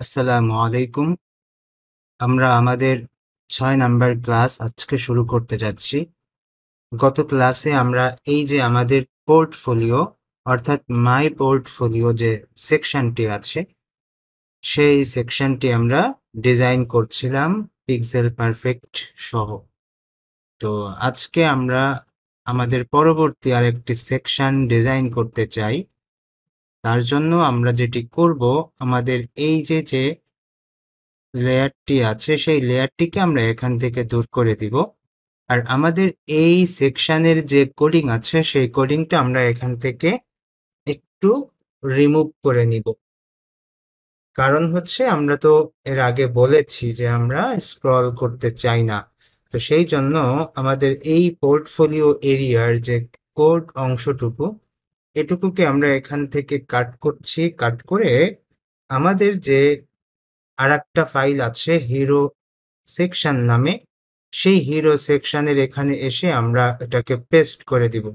আসসালামু আলাইকুম। আমরা আমাদের ৬ নাম্বার ক্লাস আজকে শুরু করতে যাচ্ছি। গত ক্লাসে আমরা এই যে আমাদের পোর্টফোলিও অর্থাৎ মাই পোর্টফোলিও যে সেকশনটি আছে, সেই সেকশনটি আমরা ডিজাইন করছিলাম পিক্সেল পারফেক্ট সহ। তো আজকে আমরা আমাদের পরবর্তী আরেকটি সেকশন ডিজাইন করতে চাই। তার জন্য আমরা যেটি করব, আমাদের এই যে লেয়ারটি আছে সেই লেয়ারটিকে আমরা এখান থেকে দূর করে দিব, আর আমাদের এই সেকশনের যে কোডিং আছে সেই কোডিংটা আমরা এখান থেকে একটু রিমুভ করে নিব। কারণ হচ্ছে আমরা তো এর আগে বলেছি যে আমরা স্ক্রল করতে চাই না। তো সেই জন্য আমাদের এই পোর্টফোলিও এরিয়ার যে কোড অংশটুকু, এটুকুকে আমরা এখান থেকে কাট করছি। কাট করে আমাদের যে আরেকটা ফাইল আছে হিরো সেকশন নামে, সেই হিরো সেকশনের এখানে এসে আমরা এটাকে পেস্ট করে দিব।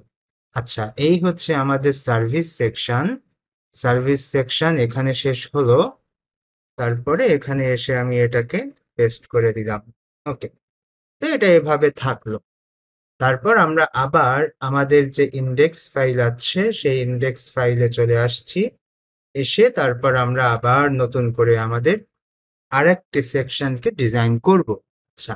আচ্ছা, এই হচ্ছে আমাদের সার্ভিস সেকশন। সার্ভিস সেকশন এখানে শেষ হলো। তারপরে এখানে এসে আমি এটাকে পেস্ট করে দিলাম। ওকে, তো এটা এভাবে থাকলো। তারপর আমরা আবার আমাদের যে ইন্ডেক্স ফাইল আছে সেই ইন্ডেক্স ফাইলে চলে আসছি। এসে তারপর আমরা আবার নতুন করে আমাদের আরেকটি সেকশনকে ডিজাইন করব। আচ্ছা,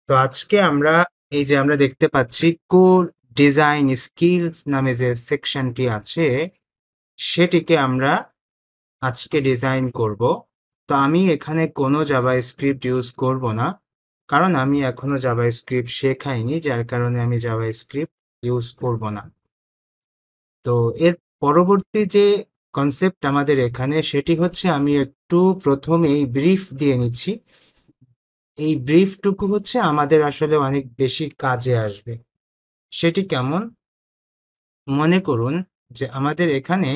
তো আজকে আমরা এই যে আমরা দেখতে পাচ্ছি কোড ডিজাইন স্কিলস নামে যে সেকশনটি আছে, সেটিকে আমরা আজকে ডিজাইন করব। তো আমি এখানে কোনো জাভাস্ক্রিপ্ট ইউজ করব না, কারণ আমি এখনো জাভাস্ক্রিপ্ট শেখাইনি, যার কারণে আমি জাভাস্ক্রিপ্ট ইউজ করব না। তো এর পরবর্তী যে কনসেপ্ট আমাদের এখানে, সেটি হচ্ছে আমি একটু প্রথমেই ব্রিফ দিয়ে নিচ্ছি। এই ব্রিফটুকু হচ্ছে আমাদের আসলে অনেক বেশি কাজে আসবে। সেটি কেমন? মনে করুন যে আমাদের এখানে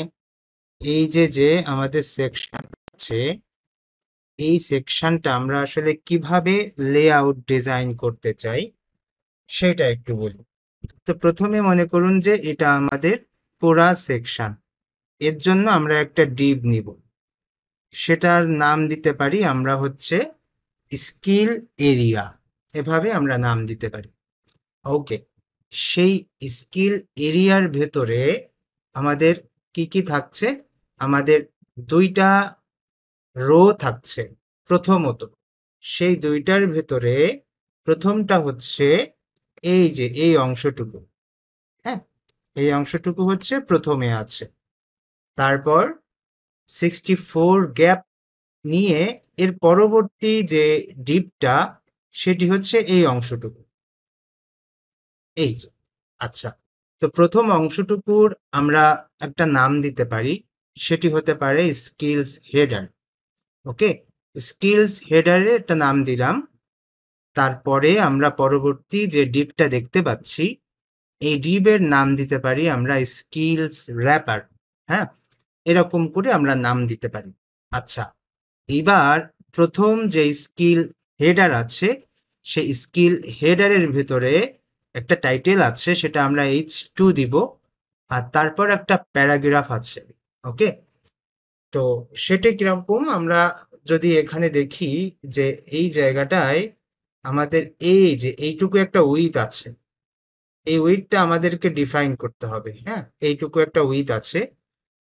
এই যে আমাদের সেকশন আছে, এই সেকশনটা আমরা আসলে কিভাবে লেআউট ডিজাইন করতে চাই সেটা একটু বলি। তো প্রথমে মনে করুন যে এটা আমাদের পুরা সেকশন। এর জন্য আমরা একটা ডিভ নিব, সেটার নাম দিতে পারি আমরা হচ্ছে স্কিল এরিয়া। এভাবে আমরা নাম দিতে পারি। ওকে, সেই স্কিল এরিয়ার ভেতরে আমাদের কি কি থাকছে? আমাদের দুইটা রো থাকছে। প্রথমত, সেই দুইটার ভেতরে প্রথমটা হচ্ছে এই যে এই অংশটুকু। হ্যাঁ, এই অংশটুকু হচ্ছে প্রথমে আছে। তারপর 64 গ্যাপ নিয়ে এর পরবর্তী যে ডিপটা, সেটি হচ্ছে এই অংশটুকু। এই যে, আচ্ছা, তো প্রথম অংশটুকুর আমরা একটা নাম দিতে পারি, সেটি হতে পারে স্কিলস হেডার। ওকে, স্কিলস হেডারে একটা নাম দিলাম। তারপরে আমরা পরবর্তী যে ডিপটা দেখতে পাচ্ছি, এই ডিপের নাম দিতে পারি আমরা স্কিলস র্যাপার। হ্যাঁ, এরকম করে আমরা নাম দিতে পারি। আচ্ছা, এবার প্রথম যে স্কিল হেডার আছে, সেই স্কিল হেডারের ভেতরে একটা টাইটেল আছে, সেটা আমরা H2 দিব। আর তারপর একটা প্যারাগ্রাফ আছে। ওকে, তো সেটা কিরকম? আমরা যদি এখানে দেখি যে এই জায়গাটায় আমাদের এই যে এইটুকু একটা উইথ আছে, এই উইথটা আমাদেরকে ডিফাইন করতে হবে। হ্যাঁ, এইটুকু একটা উইথ আছে,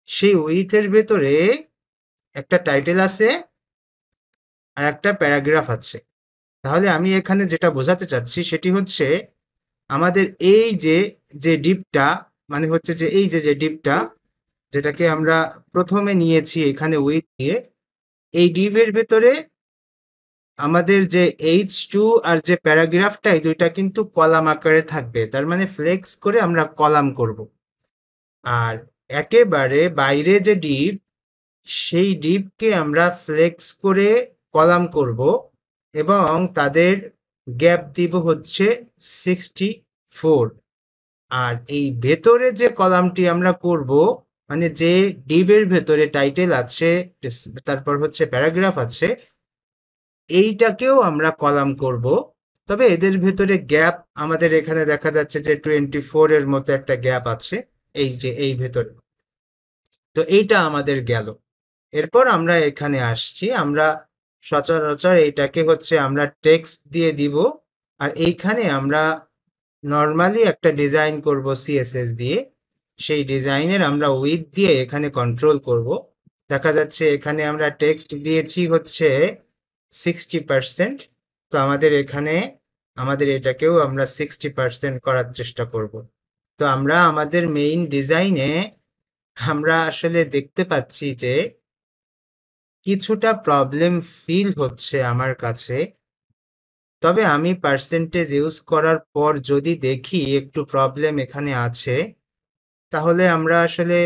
সেই উইথের ভেতরে একটা টাইটেল আছে আর একটা প্যারাগ্রাফ আছে। তাহলে আমি এখানে যেটা বোঝাতে চাচ্ছি সেটি হচ্ছে আমাদের এই যে যে ডিপটা, মানে হচ্ছে যে এই যে ডিপটা, যেটাকে আমরা প্রথমে নিয়েছি এখানে উইথ দিয়ে, এই ডিপের ভেতরে আমাদের যে H2 আর যে প্যারাগ্রাফটা, এই দুইটা কিন্তু কলাম আকারে থাকবে। তার মানে ফ্লেক্স করে আমরা কলাম করব। আর একেবারে বাইরে যে ডিপ, সেই ডিপকে আমরা ফ্লেক্স করে কলাম করব এবং তাদের গ্যাপ দিব হচ্ছে 64। আর এই ভেতরে যে কলামটি আমরা করব, মানে যে ডিবের ভেতরে টাইটেল আছে, তারপর হচ্ছে প্যারাগ্রাফ আছে, এইটাকেও আমরা কলাম করব। তবে এদের ভেতরে গ্যাপ আমাদের এখানে দেখা যাচ্ছে যে 24 এর মতো একটা গ্যাপ আছে এই যে এই ভেতরে। তো এইটা আমাদের গেল। এরপর আমরা এখানে আসছি, আমরা সচরাচর এইটাকে হচ্ছে আমরা টেক্সট দিয়ে দিব, আর এইখানে আমরা নর্মালি একটা ডিজাইন করব সিএসএস দিয়ে। সেই ডিজাইনের আমরা উইথ দিয়ে এখানে কন্ট্রোল করব। দেখা যাচ্ছে এখানে আমরা টেক্সট দিয়েছি হচ্ছে 60%। তো আমাদের এখানে আমাদের এটাকেও আমরা 60% করার চেষ্টা করব। তো আমরা আমাদের মেইন ডিজাইনে আমরা আসলে দেখতে পাচ্ছি যে কিছুটা প্রবলেম ফিল হচ্ছে আমার কাছে। তবে আমি পার্সেন্টেজ ইউজ করার পর যদি দেখি একটু প্রবলেম এখানে আছে, তাহলে আমরা আসলে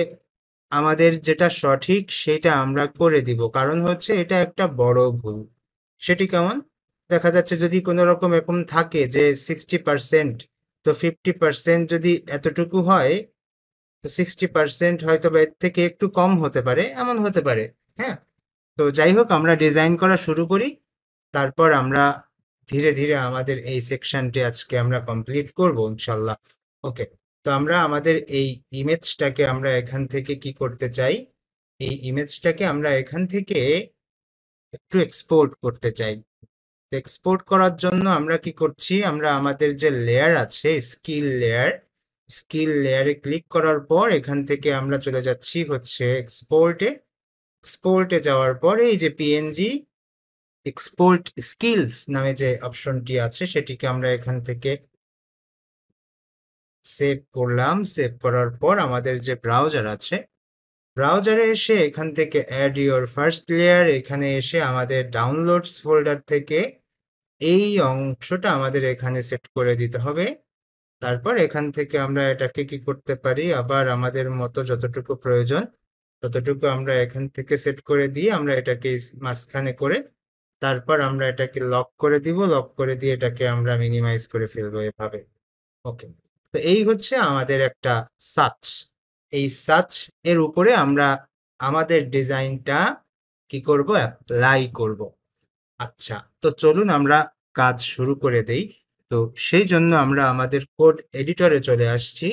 আমাদের যেটা সঠিক সেটা আমরা করে দিব, কারণ হচ্ছে এটা একটা বড় ভুল। সেটি কেমন? দেখা যাচ্ছে যদি কোনো রকম এরকম থাকে যে 60%, তো 50% যদি এতটুকু হয়, তো 60% হয়তো বা এর থেকে একটু কম হতে পারে, এমন হতে পারে। হ্যাঁ, তো যাই হোক, আমরা ডিজাইন করা শুরু করি, তারপর আমরা ধীরে ধীরে আমাদের এই সেকশনটি আজকে আমরা কমপ্লিট করব ইনশাল্লাহ। ওকে, তো আমরা আমাদের এই ইমেজটাকে আমরা এখান থেকে কি করতে চাই, এই ইমেজটাকে আমরা এখান থেকে একটু এক্সপোর্ট করতে চাই। তো এক্সপোর্ট করার জন্য আমরা কি করছি, আমরা আমাদের যে লেয়ার আছে স্কিল লেয়ারে ক্লিক করার পর এখান থেকে আমরা চলে যাচ্ছি হচ্ছে এক্সপোর্টে যাওয়ার পরে এই যে পিএনজি এক্সপোর্ট স্কিলস নামে যে অপশনটি আছে সেটিকে আমরা এখান থেকে সেভ করলাম। সেভ করার পর আমাদের যে ব্রাউজার আছে, ব্রাউজারে এসে এখান থেকে অ্যাড ইউর ফার্স্ট লেয়ার, এখানে এসে আমাদের ডাউনলোডস ফোল্ডার থেকে এই অংশটা আমাদের এখানে সেট করে দিতে হবে। তারপর এখান থেকে আমরা এটাকে কি করতে পারি, আবার আমাদের মতো যতটুকু প্রয়োজন ততটুকু আমরা এখান থেকে সেট করে দিয়ে আমরা এটাকে মাঝখানে করে তারপর আমরা এটাকে লক করে দিব, লক করে দিয়ে এটাকে আমরা মিনিমাইজ করে ফেলবো এভাবে। ওকে, তো এই হচ্ছে আমাদের একটা সাচ। এই সাচ এর উপরে আমরা আমাদের ডিজাইনটা কি করব, অ্যাপ্লাই করব। আচ্ছা, তো চলুন আমরা কাজ শুরু করে দেই। তো সেই জন্য আমরা আমাদের কোড এডিটরে চলে আসছি।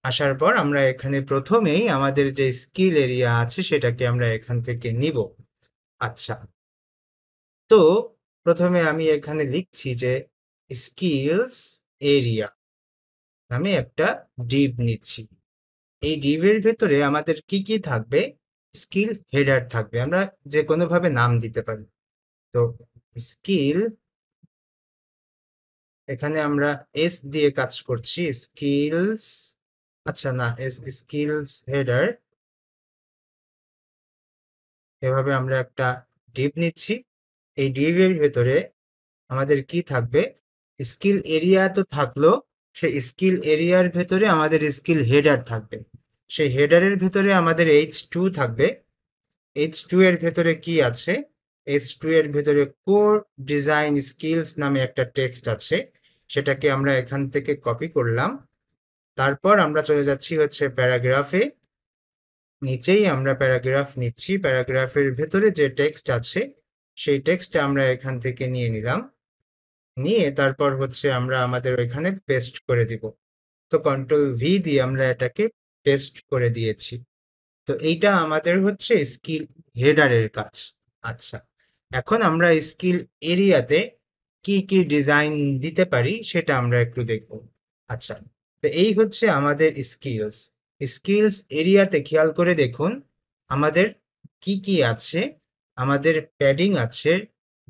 আসার পর আমরা এখানে প্রথমেই আমাদের যে স্কিল এরিয়া আছে সেটাকে আমরা এখান থেকে নিব। আচ্ছা, তো প্রথমে আমি এখানে লিখছি যে স্কিলস এরিয়া নামে একটা ডিভ নিচ্ছি। এই ডিভের ভেতরে আমাদের কি কি থাকবে, স্কিল হেডার থাকবে, আমরা যে কোনো ভাবে নাম দিতে পারি। তো স্কিল, এখানে আমরা এস দিয়ে কাজ করছি, স্কিলস, আচ্ছা না, স্কিলস হেডার, এভাবে আমরা একটা ডিভ নিচ্ছি। এই ডিভের ভেতরে আমাদের কি থাকবে, স্কিল এরিয়া তো থাকলো, সেই স্কিল এরিয়ার ভেতরে আমাদের স্কিল হেডার থাকবে। সেই হেডারের ভেতরে আমাদের H2 থাকবে। H2 এর ভেতরে কি আছে, H2 এর ভেতরে কোর ডিজাইন স্কিলস নামে একটা টেক্সট আছে, সেটাকে আমরা এখান থেকে কপি করলাম। তারপর আমরা চলে যাচ্ছি হচ্ছে প্যারাগ্রাফে, নিচেই আমরা প্যারাগ্রাফ নিচ্ছি, প্যারাগ্রাফের ভেতরে যে টেক্সট আছে সেই টেক্সটটা আমরা এখান থেকে নিয়ে নিলাম, নিয়ে তারপর হচ্ছে আমরা আমাদের ওইখানে পেস্ট করে দিব। তো কন্ট্রোল ভি দিয়ে আমরা এটাকে পেস্ট করে দিয়েছি। তো এইটা আমাদের হচ্ছে স্কিল হেডারের কাজ। আচ্ছা, এখন আমরা স্কিল এরিয়াতে কি কি ডিজাইন দিতে পারি সেটা আমরা একটু দেখব। আচ্ছা, তো এই হচ্ছে আমাদের স্কিলস এরিয়াতে খেয়াল করে দেখুন আমাদের কি কি আছে। আমাদের প্যাডিং আছে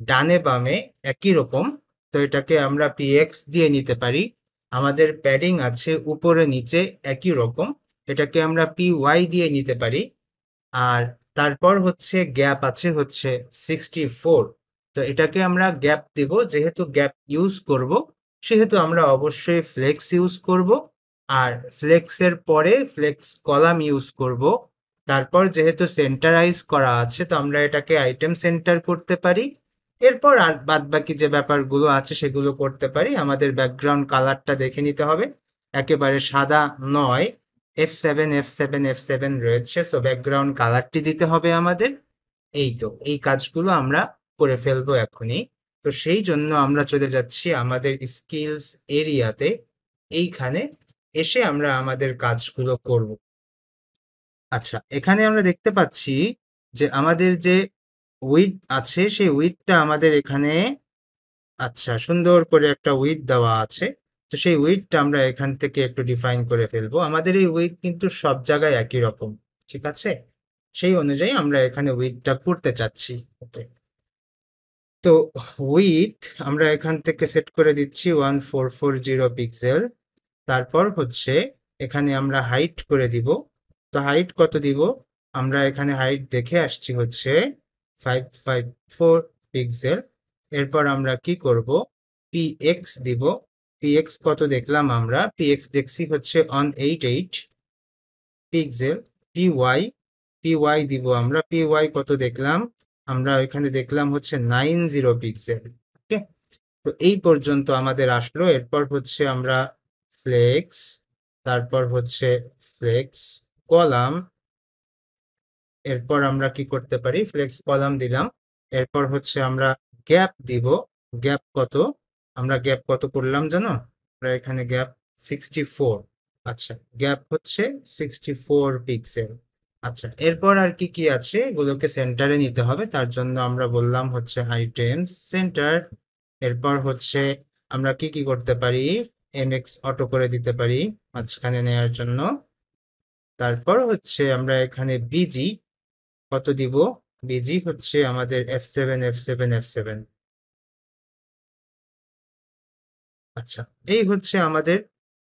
ডানে বামে একই রকম, তো এটাকে আমরা পিএক্স দিয়ে নিতে পারি। আমাদের প্যাডিং আছে উপরে নিচে একই রকম, এটাকে আমরা PY দিয়ে নিতে পারি। আর তারপর হচ্ছে গ্যাপ আছে হচ্ছে 64, তো এটাকে আমরা গ্যাপ দেব, যেহেতু গ্যাপ ইউজ করব সেহেতু আমরা অবশ্যই ফ্লেক্স ইউজ করব, আর ফ্লেক্সের পরে ফ্লেক্স কলাম ইউজ করব। তারপর যেহেতু সেন্টারাইজ করা আছে তো আমরা এটাকে আইটেম সেন্টার করতে পারি। এরপর আর বাদ বাকি যে ব্যাপারগুলো আছে সেগুলো করতে পারি। আমাদের ব্যাকগ্রাউন্ড কালারটা দেখে নিতে হবে, একেবারে সাদা নয়, F7 রয়েছে, সো ব্যাকগ্রাউন্ড কালারটি দিতে হবে আমাদের। এই তো এই কাজগুলো আমরা করে ফেলবো এখনই। তো সেই জন্য আমরা চলে যাচ্ছি আমাদের স্কিলস এরিয়াতে, এইখানে এসে আমরা আমাদের কাজগুলো করব। আচ্ছা, এখানে আমরা দেখতে পাচ্ছি যে আমাদের যে উইথ আছে সেই উইথটা আমাদের এখানে আচ্ছা সুন্দর করে একটা উইথ দেওয়া আছে। তো সেই উইথটা আমরা এখান থেকে একটু ডিফাইন করে ফেলবো। আমাদের এই উইথ কিন্তু সব জায়গায় একই রকম, ঠিক আছে? সেই অনুযায়ী আমরা এখানে উইথটা করতে চাচ্ছি। ওকে, তো উইথ আমরা এখান থেকে সেট করে দিচ্ছি 1440 পিক্সেল। তারপর হচ্ছে এখানে আমরা হাইট করে দিব। তো হাইট কত দিব? আমরা এখানে হাইট দেখে আসছি হচ্ছে 554 পিক্সেল। এরপর আমরা কি করব? পিএক্স দিব। পিএক্স কত দেখলাম? আমরা পিএক্স দেখছি হচ্ছে 188 পিক্সেল। পিওয়াই পিওয়াই দিব আমরা। পিওয়াই কত দেখলাম? আমরা এখানে দেখলাম হচ্ছে 90 পিক্সেল। ওকে, তো এই পর্যন্ত আমাদের আসলো। এরপর হচ্ছে আমরা ফ্লেক্স, তারপর হচ্ছে ফ্লেক্স কলাম। এরপর আমরা কি করতে পারি? ফ্লেক্স কলাম দিলাম। এরপর হচ্ছে আমরা গ্যাপ দিব। গ্যাপ কত? আমরা গ্যাপ কত করলাম জানো? আমরা এখানে গ্যাপ 64। আচ্ছা, গ্যাপ হচ্ছে 64 পিক্সেল। আচ্ছা, এরপর আর কি কি আছে? এগুলোকে সেন্টারে নিতে হবে, তার জন্য আমরা বললাম হচ্ছে আইটেমস সেন্টার। এরপর হচ্ছে আমরা কি কি করতে পারি? এমএক্স অটো করে দিতে পারি মাঝখানে নেয়ার জন্য। তারপর হচ্ছে আমরা এখানে বিজি কত দিব? বিজি হচ্ছে আমাদের F7 F7 F7। আচ্ছা, এই হচ্ছে আমাদের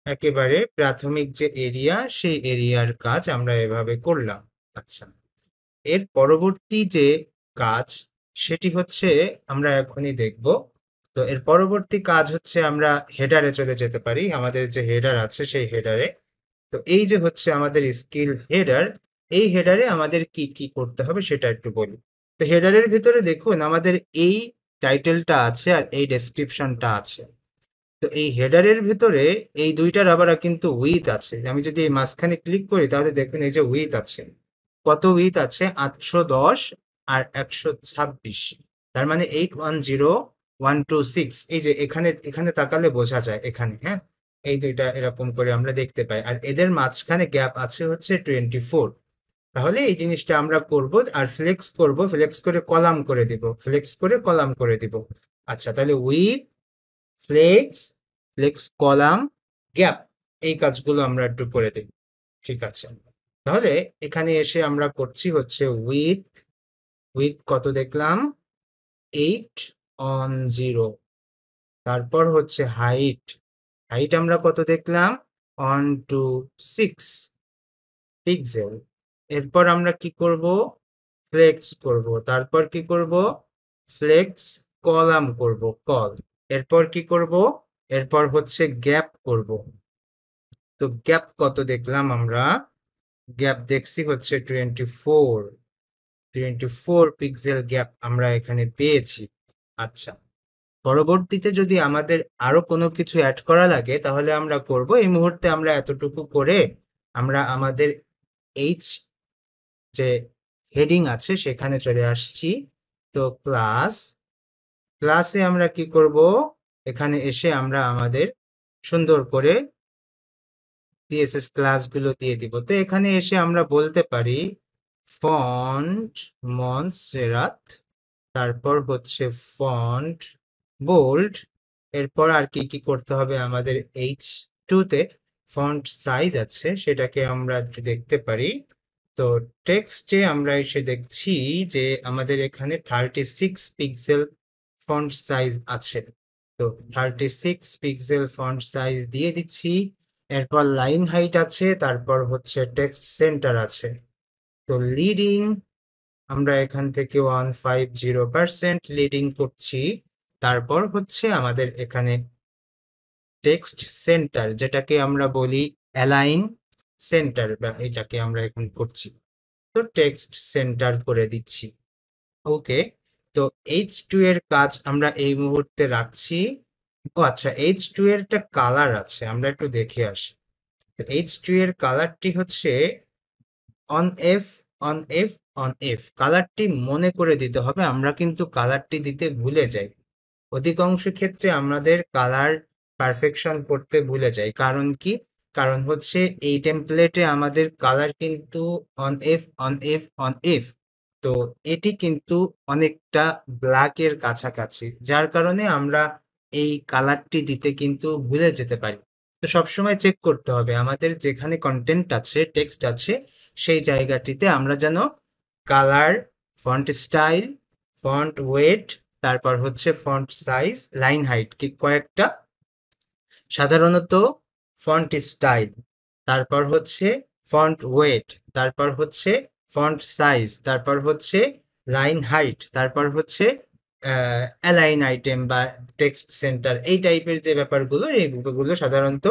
একেবারে প্রাথমিক যে এরিয়া, সেই এরিয়ার কাজ আমরা এভাবে করলাম। আচ্ছা, এর পরবর্তী যে কাজ সেটি হচ্ছে আমরা এখনই দেখব। তো এর পরবর্তী কাজ হচ্ছে আমরা হেডারে চলে যেতে পারি। আমাদের যে হেডার আছে সেই হেডারে। তো এই যে হচ্ছে আমাদের স্কিল হেডার, এই হেডারে আমাদের কি কি করতে হবে সেটা একটু বলি। তো হেডারের ভিতরে দেখুন আমাদের এই টাইটেলটা আছে আর এই ডেসক্রিপশনটা আছে। তো এই হেডারের ভিতরে এই দুইটার আবার কিন্তু উইথ আছে। আমি যদি এই মাঝখানে ক্লিক করি তাহলে দেখুন এই যে উইথ আছে। কত উইথ আছে? 810 আর 126। তার মানে 810126। এই যে এখানে এখানে তাকালে বোঝা যায় এখানে, হ্যাঁ, এই দুইটা এরকম করে আমরা দেখতে পাই। আর এদের মাঝখানে গ্যাপ আছে হচ্ছে 24। তাহলে এই জিনিসটা আমরা করব আর ফ্লেক্স করব, ফ্লেক্স করে কলাম করে দিব, ফ্লেক্স করে কলাম করে দিব। আচ্ছা, তাহলে width, flex, flex column, gap, এই কাজগুলো আমরা একটু করে দিই। ঠিক আছে, তাহলে এখানে এসে আমরা করছি হচ্ছে উইথ। উইথ কত দেখলাম? 810। তারপর হচ্ছে হাইট। হাইট আমরা কত দেখলাম? 126 পিক্সেল। এরপর আমরা কি করব? ফ্লেক্স করব। তারপর কি করব? ফ্লেক্স কলাম করব, কল। এরপর কি করব? এরপর হচ্ছে গ্যাপ করব। তো গ্যাপ কত দেখলাম আমরা? গ্যাপ দেখছি হচ্ছে 24 পিক্সেল গ্যাপ আমরা এখানে পেয়েছি। আচ্ছা, পরবর্তীতে যদি আমাদের আরো কোনো কিছু অ্যাড করা লাগে তাহলে আমরা করব। এই মুহূর্তে আমরা এতটুকু করে আমরা আমাদের এইচ যে হেডিং আছে সেখানে চলে আসছি। তো ক্লাসে আমরা কি করব? এখানে এসে আমরা আমাদের সুন্দর করে সিএসএস ক্লাসগুলো দিয়ে দিব। তো এখানে এসে আমরা বলতে পারি ফন্ট মন্সেরাত, তারপর হচ্ছে ফন্ট বোল্ড। এরপর আর কি কি করতে হবে? আমাদের H2-তে ফন্ট সাইজ আছে, সেটাকে আমরা একটু দেখতে পারি। তো টেক্সটে আমরা এসে দেখছি যে আমাদের এখানে 36 পিক্সেল ফন্ট সাইজ আছে। তো 36 পিক্সেল ফন্ট সাইজ দিয়ে দিচ্ছি। এরপর লাইন হাইট আছে, তারপর হচ্ছে টেক্সট সেন্টার আছে। তো লিডিং আমরা এখান থেকে 150% লিডিং করছি। তারপর হচ্ছে আমাদের এখানে টেক্সট সেন্টার, যেটাকে আমরা বলি অ্যালাইন সেন্টার, বা এটাকে আমরা এখন করছি। তো টেক্সট সেন্টার করে দিচ্ছি। ওকে, তো H2 এর কাজ আমরা এই মুহূর্তে রাখছি। ও আচ্ছা, H2 এর একটা কালার আছে, আমরা একটু দেখে আসি। H2 এর কালারটি হচ্ছে on F, on F, on F. কালারটি মনে করে দিতে হবে, আমরা কিন্তু কালারটি দিতে ভুলে যাই। অধিকাংশ ক্ষেত্রে আমাদের কালার পারফেকশন করতে ভুলে যাই। কারণ কি? কারণ হচ্ছে এই টেমপ্লেটে আমাদের কালার কিন্তু on F, on F, on F. তো এটি কিন্তু অনেকটা ব্ল্যাকের কাছাকাছি, যার কারণে আমরা এই কালারটি দিতে কিন্তু ভুলে যেতে পারি। তো সবসময় চেক করতে হবে আমাদের যেখানে কন্টেন্ট আছে, টেক্সট আছে, সেই জায়গাটিতে আমরা যেন colour, font style, font wait, তারপর হচ্ছে ফন্ট সাইজ, লাইন হাইট কি কয়েকটা, সাধারণত ফন্ট স্টাইল, তারপর হচ্ছে ফন্ট ওয়েট, তারপর হচ্ছে ফন্ট সাইজ, তারপর হচ্ছে লাইন হাইট, তারপর হচ্ছে অ্যালাইন আইটেম বা টেক্সট সেন্টার, এই টাইপের যে ব্যাপারগুলো, এই ব্যাপারগুলো সাধারণত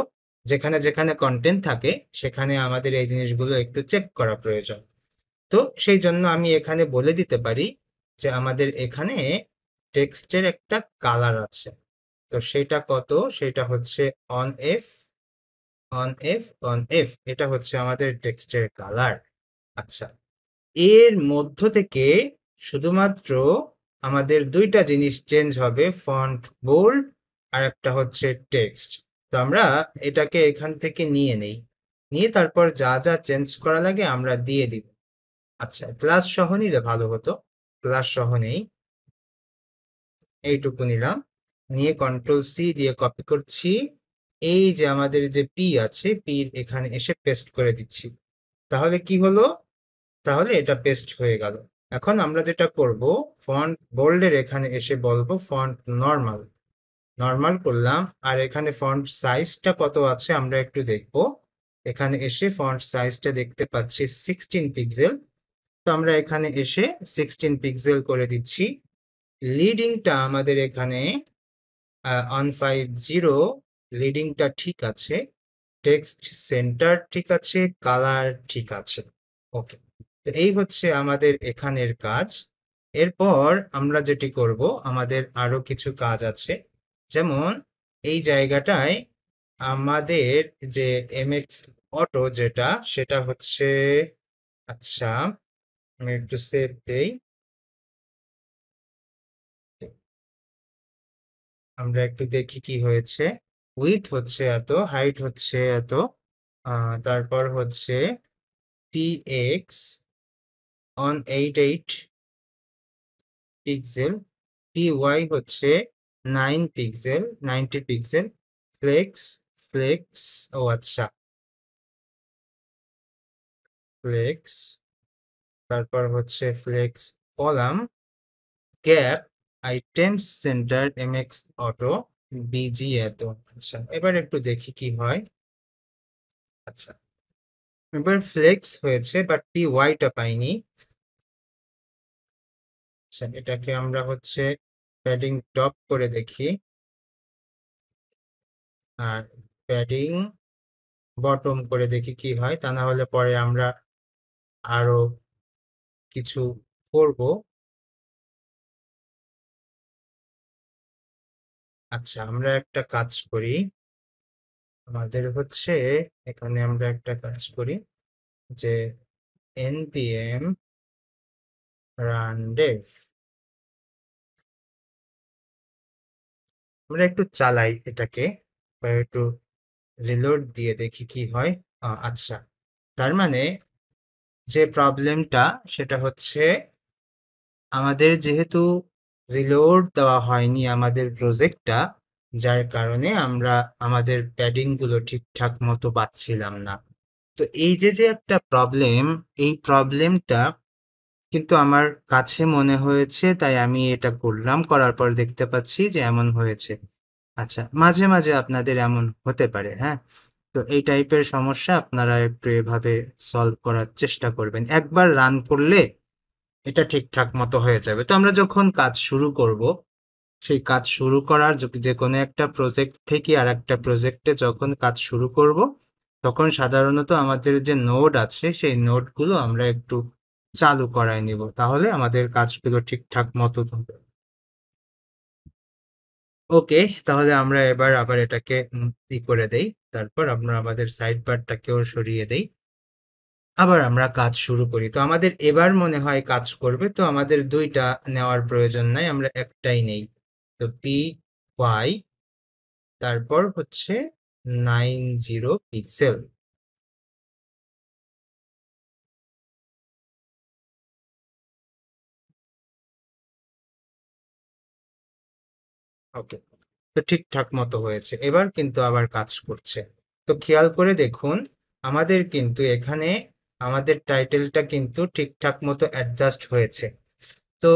যেখানে যেখানে কন্টেন্ট থাকে সেখানে আমাদের এই জিনিসগুলো একটু চেক করা প্রয়োজন। তো সেই জন্য আমি এখানে বলে দিতে পারি যে আমাদের এখানে টেক্সটের একটা কালার আছে। তো সেটা কত? সেটা হচ্ছে on F, on F, on F, এটা হচ্ছে আমাদের টেক্সটের কালার। আচ্ছা, এর মধ্য থেকে শুধুমাত্র আমাদের দুইটা জিনিস চেঞ্জ হবে, ফন্ট বোল্ড আর একটা হচ্ছে টেক্সট। তো আমরা এটাকে এখান থেকে নিয়ে নেই, নিয়ে তারপর যা যা চেঞ্জ করা লাগে আমরা দিয়ে দিব। আচ্ছা, ক্লাস সহ নিলে ভালো হতো, ক্লাস সহ নেই, এইটুকু নিলাম, নিয়ে কন্ট্রোল সি দিয়ে কপি করছি, এই যে আমাদের যে পি আছে, পির এখানে এসে পেস্ট করে দিচ্ছি। তাহলে কি হলো? তাহলে এটা পেস্ট হয়ে গেল। এখন আমরা যেটা করব, ফন্ট বোল্ডের এখানে এসে বলবো ফন্ট নর্মাল, নর্মাল করলাম, আর এখানে ফন্ট সাইজটা কত আছে আমরা একটু দেখব। এখানে এসে ফন্ট সাইজটা দেখতে পাচ্ছি 16 পিক্সেল। তো আমরা এখানে এসে 16 পিক্সেল করে দিচ্ছি। লিডিংটা আমাদের এখানে 150, লিডিংটা ঠিক আছে, টেক্সট সেন্টার ঠিক আছে, কালার ঠিক আছে। ওকে, তো এই হচ্ছে আমাদের এখানের কাজ। এরপর আমরা যেটি করব, আমাদের আরো কিছু কাজ আছে, যেমন এই জায়গাটায় আমাদের যে এমএক্স অটো যেটা, সেটা হচ্ছে, আচ্ছা আমি একটু সেভ দেই, আমরা একটু দেখি কি হয়েছে। উইথ হচ্ছে এত, হাইট হচ্ছে এত, তারপর হচ্ছে px on 88 পিক্সেল, py হচ্ছে 9 পিক্সেল, 90 পিক্সেল, ফ্লেক্স, ফ্লেক্স, ও আচ্ছা, ফ্লেক্স, তারপর হচ্ছে flex column, gap, items center, MX auto, BG এত। আচ্ছা, এবার একটু দেখি কি হয়। আচ্ছা, এবার ফ্লেক্স হয়েছে বাট পি ওয়াইটা পাইনি। আচ্ছা, এটাকে আমরা হচ্ছে প্যাডিং টপ করে দেখি, আর প্যাডিং বটম করে দেখি কি হয়, তা না হলে পরে আমরা আরো কিছু করব। আচ্ছা, আমরা একটা কাজ করি, আমাদের হচ্ছে এখানে আমরা একটা কাজ করি যে npm run dev, আমরা একটু চালাই এটাকে, বা একটু রিলোড দিয়ে দেখি কি হয়। আচ্ছা, তার মানে যে প্রবলেমটা সেটা হচ্ছে আমাদের যেহেতু রিলোড দেওয়া হয়নি আমাদের প্রজেক্টটা, যার কারণে আমরা আমাদের প্যাডিং গুলো ঠিকঠাক মতো পাচ্ছিলাম না। তো এই যে যে একটা প্রবলেম, এই প্রবলেমটা কিন্তু আমার কাছে মনে হয়েছে, তাই আমি এটা করলাম, করার পর দেখতে পাচ্ছি যে এমন হয়েছে। আচ্ছা, মাঝে মাঝে আপনাদের এমন হতে পারে, হ্যাঁ। তো এই টাইপের সমস্যা আপনারা একটু এভাবে সলভ করার চেষ্টা করবেন, একবার রান করলে এটা ঠিকঠাক মতো হয়ে যাবে। তো আমরা যখন কাজ শুরু করব, সেই কাজ শুরু করার যে কোনো একটা প্রজেক্ট থেকে আর একটা প্রজেক্টে যখন কাজ শুরু করব, তখন সাধারণত আমাদের যে নোড আছে সেই নোডগুলো আমরা একটু চালু করায় নিব, তাহলে আমাদের কাজগুলো ঠিকঠাক মতো হবে। ওকে, তাহলে আমরা এবার আবার এটাকে করে দেই, তারপর আমরা আমাদের সাইড বারটাকেও সরিয়ে দেই, আবার আমরা কাজ শুরু করি। তো আমাদের এবার মনে হয় কাজ করবে, তো আমাদের দুইটা নেওয়ার প্রয়োজন নাই, আমরা একটাই নেই। তো পি ওয়াই, তারপর হচ্ছে 90 পিক্সেল। ওকে, তো ঠিকঠাক মতো হয়েছে, এবার কিন্তু আবার কাজ করছে। তো খেয়াল করে দেখুন, আমাদের কিন্তু এখানে আমাদের টাইটেলটা কিন্তু ঠিকঠাক মতো অ্যাডজাস্ট হয়েছে। তো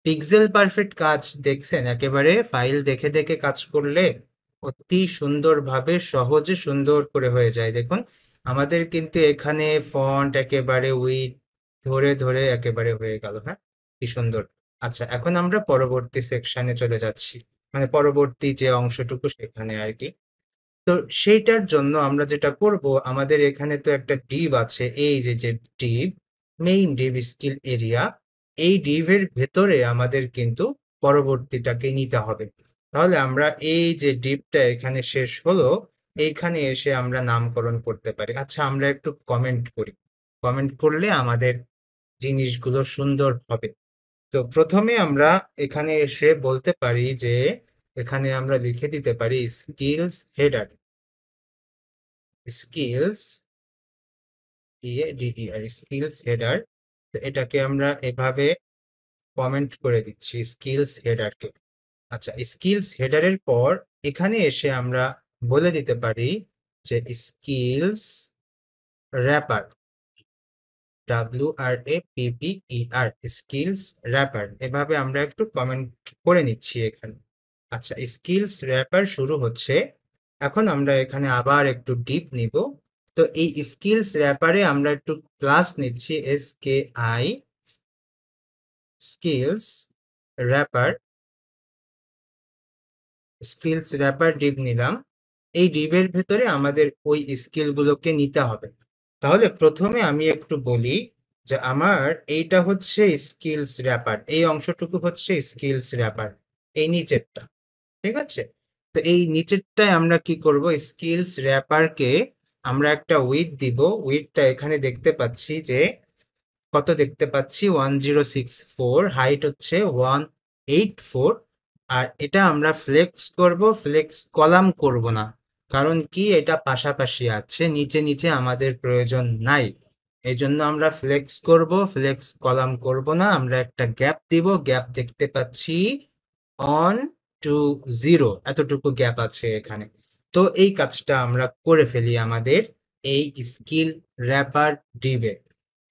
পিক্সেল পারফেক্ট কাজ দেখছেন, একেবারে ফাইল দেখে দেখে কাজ করলে অতি সুন্দরভাবে সহজে সুন্দর করে হয়ে যায়। দেখুন আমাদের কিন্তু এখানে ফন্ট একেবারে উইথ ধরে ধরে একেবারে হয়ে গেল। হ্যাঁ, কি সুন্দর। আচ্ছা, এখন আমরা পরবর্তী সেকশনে চলে যাচ্ছি, মানে পরবর্তী যে অংশটুকু সেখানে আর কি। তো সেইটার জন্য আমরা যেটা করব, আমাদের এখানে তো একটা ডিভ আছে, এই যে যে Depp, main Depp skill area, এই ডিভের ভেতরে আমাদের কিন্তু পরবর্তীটাকে নিতে হবে। তাহলে আমরা এই যে ডিভটা এখানে শেষ হলো, এইখানে এসে আমরা নামকরণ করতে পারি। আচ্ছা, আমরা একটু কমেন্ট করি, কমেন্ট করলে আমাদের জিনিসগুলো সুন্দর হবে। তো প্রথমে আমরা এখানে এসে বলতে পারি যে এখানে আমরা লিখে দিতে পারি skills header, skills ডিইআর, skills header. তো এটাকে আমরা এভাবে কমেন্ট করে দিচ্ছি স্কিলস হেডারকে। আচ্ছা, স্কিলস হেডারের পর এখানে এসে আমরা বলে দিতে পারি যে skills wrapper, WRAPPER, skills wrapper, এভাবে আমরা একটু কমেন্ট করে নিচ্ছি এখানে। আচ্ছা, স্কিলস র্যাপার শুরু হচ্ছে। এখন আমরা এখানে আবার একটু ডিপ নিব। তো এই স্কিলস র্যাপারে আমরা একটু ক্লাস নিচ্ছি, SKI skills wrapper, skills wrapper div নিলাম। এই ডিপের ভেতরে আমাদের ওই স্কিলগুলোকে নিতে হবে। তাহলে প্রথমে আমি একটু বলি যে আমার এইটা হচ্ছে স্কিলস র্যাপার, এই অংশটুকু হচ্ছে স্কিলস র্যাপার, এই নিচেরটা, ঠিক আছে? তো এই নিচেরটায় আমরা কি করব, স্কিলস র্যাপারকে আমরা একটা উইডথ দিব। উইডথটা এখানে দেখতে পাচ্ছি যে কত দেখতে পাচ্ছি, 1064, হাইট হচ্ছে 184। আর এটা আমরা ফ্লেক্স করব, ফ্লেক্স কলাম করব না, কারণ কি এটা পাশাপাশি আছে, নিচে নিচে আমাদের প্রয়োজন নাই। এই জন্য আমরা ফ্লেক্স করব, ফ্লেক্স কলাম করব না। আমরা একটা গ্যাপ দিব, গ্যাপ দেখতে পাচ্ছি 1 to 0, এতটুকু গ্যাপ আছে এখানে। তো এই কাজটা আমরা করে ফেলি আমাদের এই স্কিল র্যাপার ডিবে।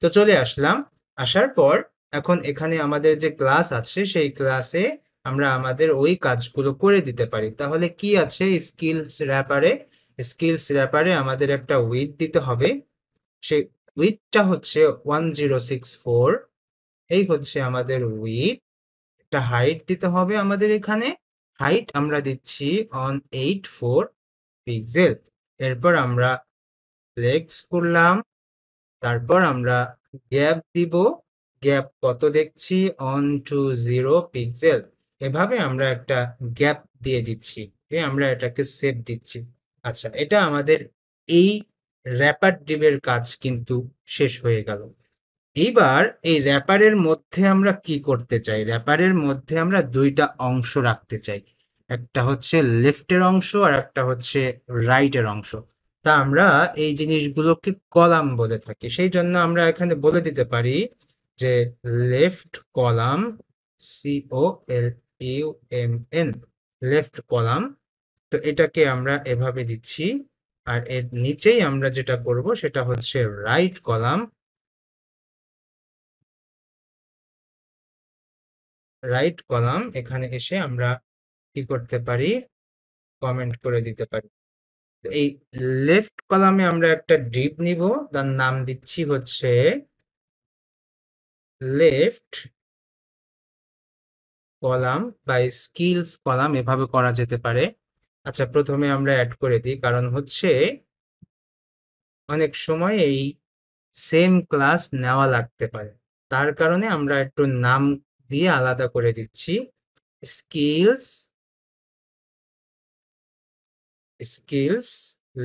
তো চলে আসলাম, আসার পর এখন এখানে আমাদের যে ক্লাস আছে সেই ক্লাসে আমরা আমাদের ওই কাজগুলো করে দিতে পারি। তাহলে কি আছে স্কিলস র্যাপারে, স্কিলস র্যাপারে আমাদের একটা উইডথ দিতে হবে। সেই উইডথটা হচ্ছে 1064, এই হচ্ছে আমাদের উইডথ। একটা হাইট দিতে হবে আমাদের এখানে, হাইট আমরা দিচ্ছি 184 পিক্সেল। এরপর আমরা ফ্লেক্স করলাম, তারপর আমরা গ্যাপ দিব, গ্যাপ কত দেখছি 1 to 0 পিক্সেল। এভাবে আমরা একটা গ্যাপ দিয়ে দিচ্ছি, আমরা এটাকে সেভ দিচ্ছি। আচ্ছা, এটা আমাদের এই র্যাপার ডিবের কাজ কিন্তু শেষ হয়ে গেল। এইবার এই র্যাপারের মধ্যে আমরা কি করতে চাই, র্যাপারের মধ্যে আমরা দুইটা অংশ রাখতে চাই, একটা হচ্ছে লেফটের অংশ আর একটা হচ্ছে রাইটের অংশ। তা আমরা এই জিনিসগুলোকে কলাম বলে থাকি, সেই জন্য আমরা এখানে বলে দিতে পারি যে left column, COLUMN, left column. তো এটাকে আমরা এভাবে দিচ্ছি। আর এর নিচেই আমরা যেটা করব সেটা হচ্ছে রাইট কলাম, রাইট কলাম। এখানে এসে আমরা কি করতে পারি, কমেন্ট করে দিতে পারি। এই লেফট কলামে আমরা একটা ডিপ নিব, তার নাম দিচ্ছি হচ্ছে লেফট কলাম বা স্কিলস কলাম, এভাবে করা যেতে পারে। আচ্ছা, প্রথমে আমরা অ্যাড করে দিই, কারণ হচ্ছে অনেক সময় এই সেম ক্লাস নেওয়া লাগতে পারে, তার কারণে আমরা একটু নাম দিয়ে আলাদা করে দিচ্ছি। স্কিলস, স্কিলস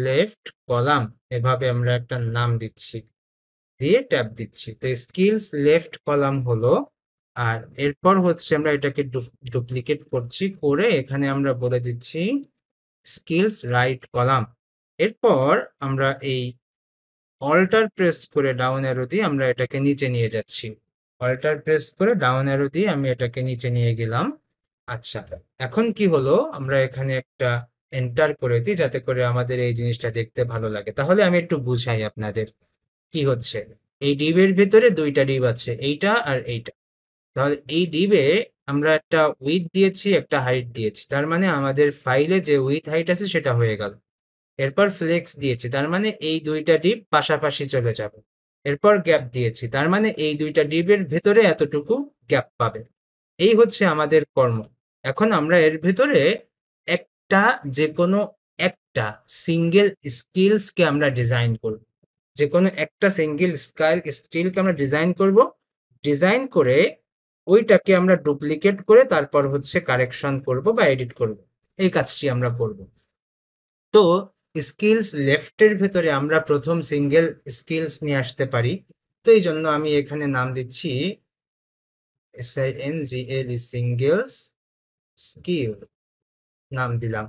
লেফট কলাম, এভাবে আমরা একটা নাম দিচ্ছি, দিয়ে ট্যাব দিচ্ছি। তো স্কিলস লেফট কলাম হলো। আর এরপর হচ্ছে আমরা এটাকে ডুপ্লিকেট করছি, করে এখানে আমরা বলে দিচ্ছি স্কিলস রাইট কলাম। এরপর আমরা এই অল্টার প্রেস করে ডাউন অ্যারো দিয়ে আমরা এটাকে নিচে নিয়ে যাচ্ছি, অল্টার প্রেস করে ডাউন অ্যারো দিয়ে আমি এটাকে নিচে নিয়ে গেলাম। আচ্ছা, এখন কি হলো, আমরা এখানে একটা এন্টার করে দিই যাতে করে আমাদের এই জিনিসটা দেখতে ভালো লাগে। তাহলে আমি একটু বুঝাই আপনাদের কি হচ্ছে। এই ডিবের ভিতরে দুইটা ডিব আছে, এইটা আর এইটা। তাহলে এই ডিবে আমরা একটা উইডথ দিয়েছি, একটা হাইট দিয়েছি, তার মানে আমাদের ফাইলে যে উইডথ হাইট আছে সেটা হয়ে গেল। এরপর ফ্লেক্স দিয়েছি, তার মানে এই দুইটা ডিপ পাশাপাশি চলে যাবে। এরপর গ্যাপ দিয়েছি, তার মানে এই দুইটা ডিপের ভেতরে এতটুকু গ্যাপ পাবে। এই হচ্ছে আমাদের কর্ম। এখন আমরা এর ভেতরে একটা, যে কোনো একটা সিঙ্গেল স্কিলসকে আমরা ডিজাইন করব। যে কোনো একটা সিঙ্গেল স্কিলকে আমরা ডিজাইন করব। ডিজাইন করে ওইটাকে আমরা ডুপ্লিকেট করে তারপর হচ্ছে কারেকশন করব বা এডিট করব। এই কাজটি আমরা করব। তো স্কিলস লেফটের ভেতরে আমরা প্রথম সিঙ্গেল স্কিলস নিয়ে আসতে পারি। তো এই জন্য আমি এখানে নাম দিচ্ছি SINGL, সিঙ্গেলস স্কিল নাম দিলাম,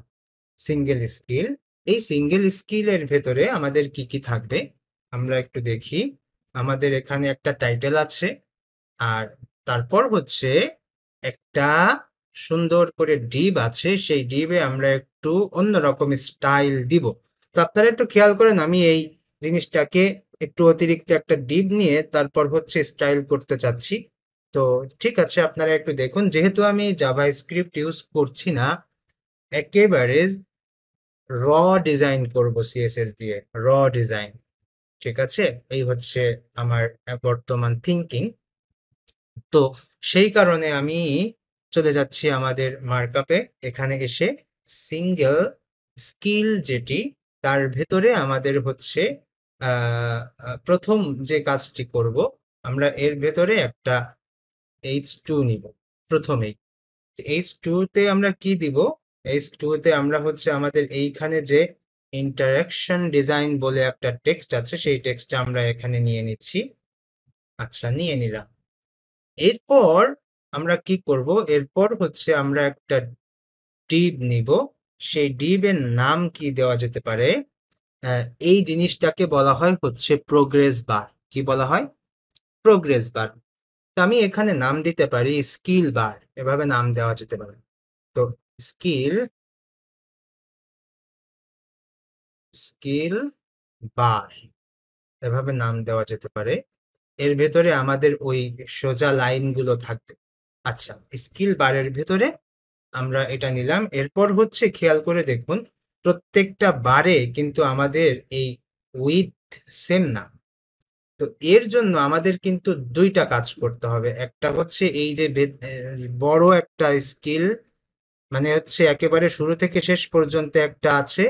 সিঙ্গেল স্কিল। এই সিঙ্গেল স্কিলের ভেতরে আমাদের কি কি থাকবে আমরা একটু দেখি। আমাদের এখানে একটা টাইটেল আছে, আর তারপর হচ্ছে একটা সুন্দর করে ডিব আছে, সেই ডিবে আমরা একটু অন্যরকম স্টাইল দিব। তো আপনারা একটু খেয়াল করেন, আমি এই জিনিসটাকে একটু অতিরিক্ত একটা ডিব নিয়ে তারপর হচ্ছে স্টাইল করতে চাচ্ছি। তো ঠিক আছে, আপনারা একটু দেখুন, যেহেতু আমি জাভাস্ক্রিপ্ট ইউজ করছি না, একেবারে র ডিজাইন করব সিএসএস দিয়ে, র ডিজাইন। ঠিক আছে, এই হচ্ছে আমার বর্তমান থিঙ্কিং। তো সেই কারণে আমি চলে যাচ্ছি আমাদের মার্কআপে। এখানে এসে সিঙ্গেল স্কিল যেটি, তার ভেতরে আমাদের হচ্ছে প্রথম যে কাজটি করব, আমরা এর ভেতরে একটা H2 নিব প্রথমেই। H2 তে আমরা কি দিব? H2 তে আমরা হচ্ছে আমাদের এইখানে যে ইন্টারাকশন ডিজাইন বলে একটা টেক্সট আছে, সেই টেক্সটটা আমরা এখানে নিয়ে নিচ্ছি। আচ্ছা, নিয়ে নিলাম। এরপর আমরা কি করব? এরপর হচ্ছে আমরা একটা ডিভ নিব। সেই ডিভের নাম কি দেওয়া যেতে পারে? এই জিনিসটাকে বলা হয় হচ্ছে প্রোগ্রেস বার। কি বলা হয়? প্রোগ্রেস বার। তো আমি এখানে নাম দিতে পারি স্কিল বার, এভাবে নাম দেওয়া যেতে পারে। তো স্কিল স্কিল বার, এভাবে নাম দেওয়া যেতে পারে। এর ভেতরে আমাদের ওই সোজা লাইনগুলো থাকবে। আচ্ছা, স্কিল বারের ভেতরে আমরা এটা নিলাম। এরপর হচ্ছে খেয়াল করে দেখুন, প্রত্যেকটা বারে কিন্তু আমাদের এই উইথ সেম না। তো এর জন্য আমাদের কিন্তু দুইটা কাজ করতে হবে। একটা হচ্ছে এই যে বড় একটা স্কিল, মানে হচ্ছে একেবারে শুরু থেকে শেষ পর্যন্ত একটা আছে,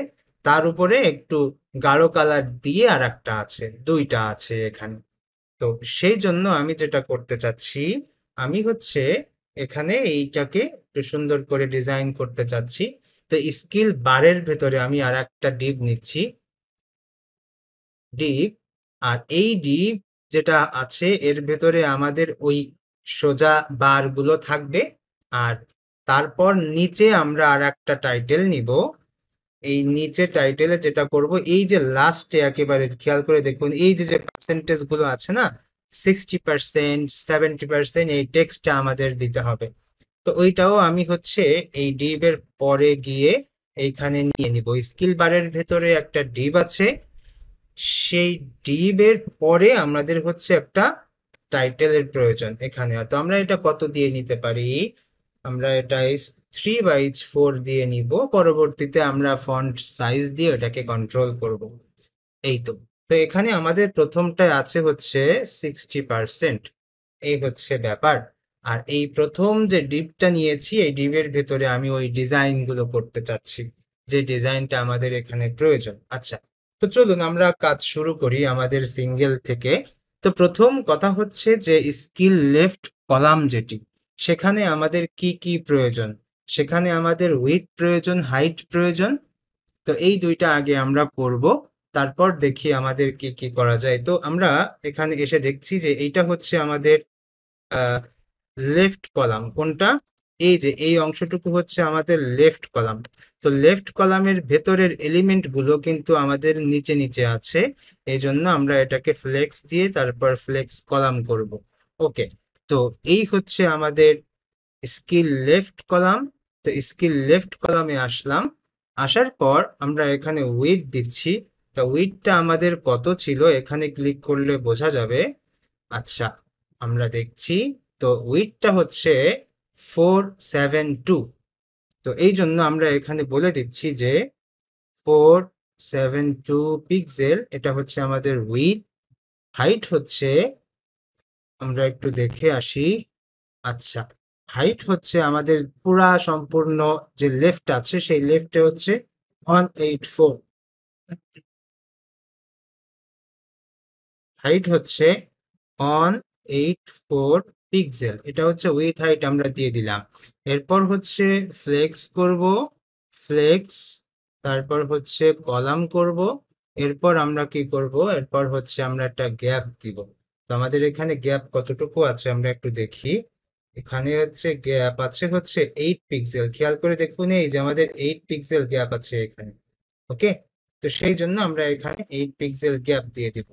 তার উপরে একটু গাঢ় কালার দিয়ে আর একটা আছে, দুইটা আছে এখানে। তো সেই জন্য আমি যেটা করতে চাচ্ছি, আমি হচ্ছে এখানে এইটাকে একটু সুন্দর করে ডিজাইন করতে চাচ্ছি। তো স্কিল বারের ভেতরে আমি আর একটা ডিপ নিচ্ছি, ডিপ। আর এই ডিপ যেটা আছে এর ভেতরে আমাদের ওই সোজা বারগুলো থাকবে। আর তারপর নিচে আমরা আর একটা টাইটেল নিব। এই নিচে টাইটেলে যেটা করব, এই যে লাস্টে একেবারে খেয়াল করে দেখুন, এই যে যে পার্সেন্টেজ গুলো আছে না, 60%, 70%, এই টেক্সটটা আমাদের দিতে হবে। তো ওইটাও আমি হচ্ছে এই ডিভ এর পরে গিয়ে এইখানে নিয়ে নিব। স্কিল বারের ভেতরে একটা ডিভ আছে, সেই ডিভ এর পরে আমাদের হচ্ছে একটা টাইটেলের প্রয়োজন এখানে। তো আমরা এটা কত দিয়ে নিতে পারি? আমরা এটা H3/H4 দিয়ে নিব। পরবর্তীতে আমরা ফন্ট সাইজ দিয়ে এটাকে কন্ট্রোল করব। এই তো। তো এখানে আমাদের প্রথমটায় আছে হচ্ছে 60%। এই হচ্ছে ব্যাপার। আর এই প্রথম যে ডিপটা নিয়েছি, এই ডিপের ভেতরে আমি ওই ডিজাইন গুলো করতে চাচ্ছি, যে ডিজাইনটা আমাদের এখানে প্রয়োজন। আচ্ছা, তো চলুন আমরা কাজ শুরু করি আমাদের সিঙ্গেল থেকে। তো প্রথম কথা হচ্ছে যে স্কিল লেফট কলাম যেটি, সেখানে আমাদের কি কি প্রয়োজন? সেখানে আমাদের উইথ প্রয়োজন, হাইট প্রয়োজন। তো এই দুইটা আগে আমরা করব, তারপর দেখি আমাদের কি কি করা যায়। তো আমরা এখানে এসে দেখছি যে এইটা হচ্ছে আমাদের লেফট কলাম। কোনটা? এই যে এই অংশটুকু হচ্ছে আমাদের লেফট কলাম। তো লেফট কলামের ভেতরের এলিমেন্ট গুলো কিন্তু আমাদের নিচে নিচে আছে, এই জন্য আমরা এটাকে ফ্লেক্স দিয়ে তারপর ফ্লেক্স কলাম করব। ওকে, তো এই হচ্ছে আমাদের স্কিল লেফট কলাম, তো স্কিল লেফট কলামে আসলাম, আসার পর আমরা এখানে উইডথ দিচ্ছি। তো উইডথটা আমাদের কত ছিল এখানে ক্লিক করলে বোঝা যাবে। আচ্ছা, আমরা দেখছি, তো উইডথটা হচ্ছে 472। তো এই জন্য আমরা এখানে বলে দিচ্ছি যে 472 পিক্সেল, এটা হচ্ছে আমাদের উইডথ। হাইট হচ্ছে, আমরা একটু দেখে আসি। আচ্ছা, হাইট হচ্ছে আমাদের পুরা সম্পূর্ণ যে লেফট আছে সেই লেফটে হচ্ছে 184। হাইট হচ্ছে 184 পিক্সেল, এটা হচ্ছে উইথ হাইট আমরা দিয়ে দিলাম। এরপর হচ্ছে ফ্লেক্স করব, ফ্লেক্স, তারপর হচ্ছে কলাম করব। এরপর আমরা কি করব, এরপর হচ্ছে আমরা একটা গ্যাপ দিব। তো আমাদের এখানে গ্যাপ কতটুকু আছে আমরা একটু দেখি। এখানে হচ্ছে গ্যাপ আছে হচ্ছে 8 পিক্সেল। খেয়াল করে দেখুন, এই যে আমাদের 8 পিক্সেল গ্যাপ আছে এখানে। ওকে, তো সেই জন্য আমরা এখানে 8 পিক্সেল গ্যাপ দিয়ে দিব।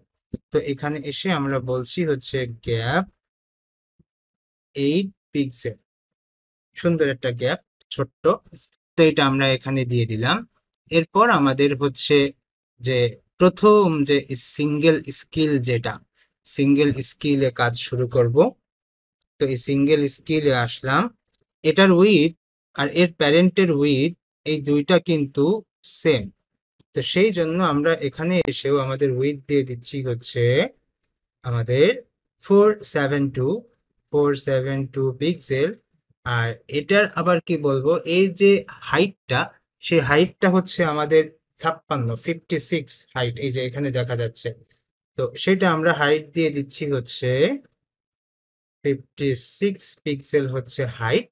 তো এখানে এসে আমরা বলছি হচ্ছে গ্যাপ 8 পিক্সেল, সুন্দর একটা গ্যাপ, ছোট্ট। তো এটা আমরা এখানে দিয়ে দিলাম। এরপর আমাদের হচ্ছে যে প্রথম যে সিঙ্গেল স্কিল, যেটা সিঙ্গেল স্কিলে কাজ শুরু করব। তো এই সিঙ্গেল স্কিলে আসলাম, এটার উইথ আর এর প্যারেন্টের উইথ এই দুইটা কিন্তু সেম। তো সেই জন্য আমরা এখানে এসেও আমাদের উইথ দিয়ে দিচ্ছি হচ্ছে আমাদের 472 পিক্সেল। আর এটার আবার কি বলবো, এই যে হাইটটা, সেই হাইটটা হচ্ছে আমাদের 56 হাইট, এই যে এখানে দেখা যাচ্ছে। তো সেটা আমরা হাইট দিয়ে দিচ্ছি হচ্ছে 56 পিক্সেল হচ্ছে হাইট।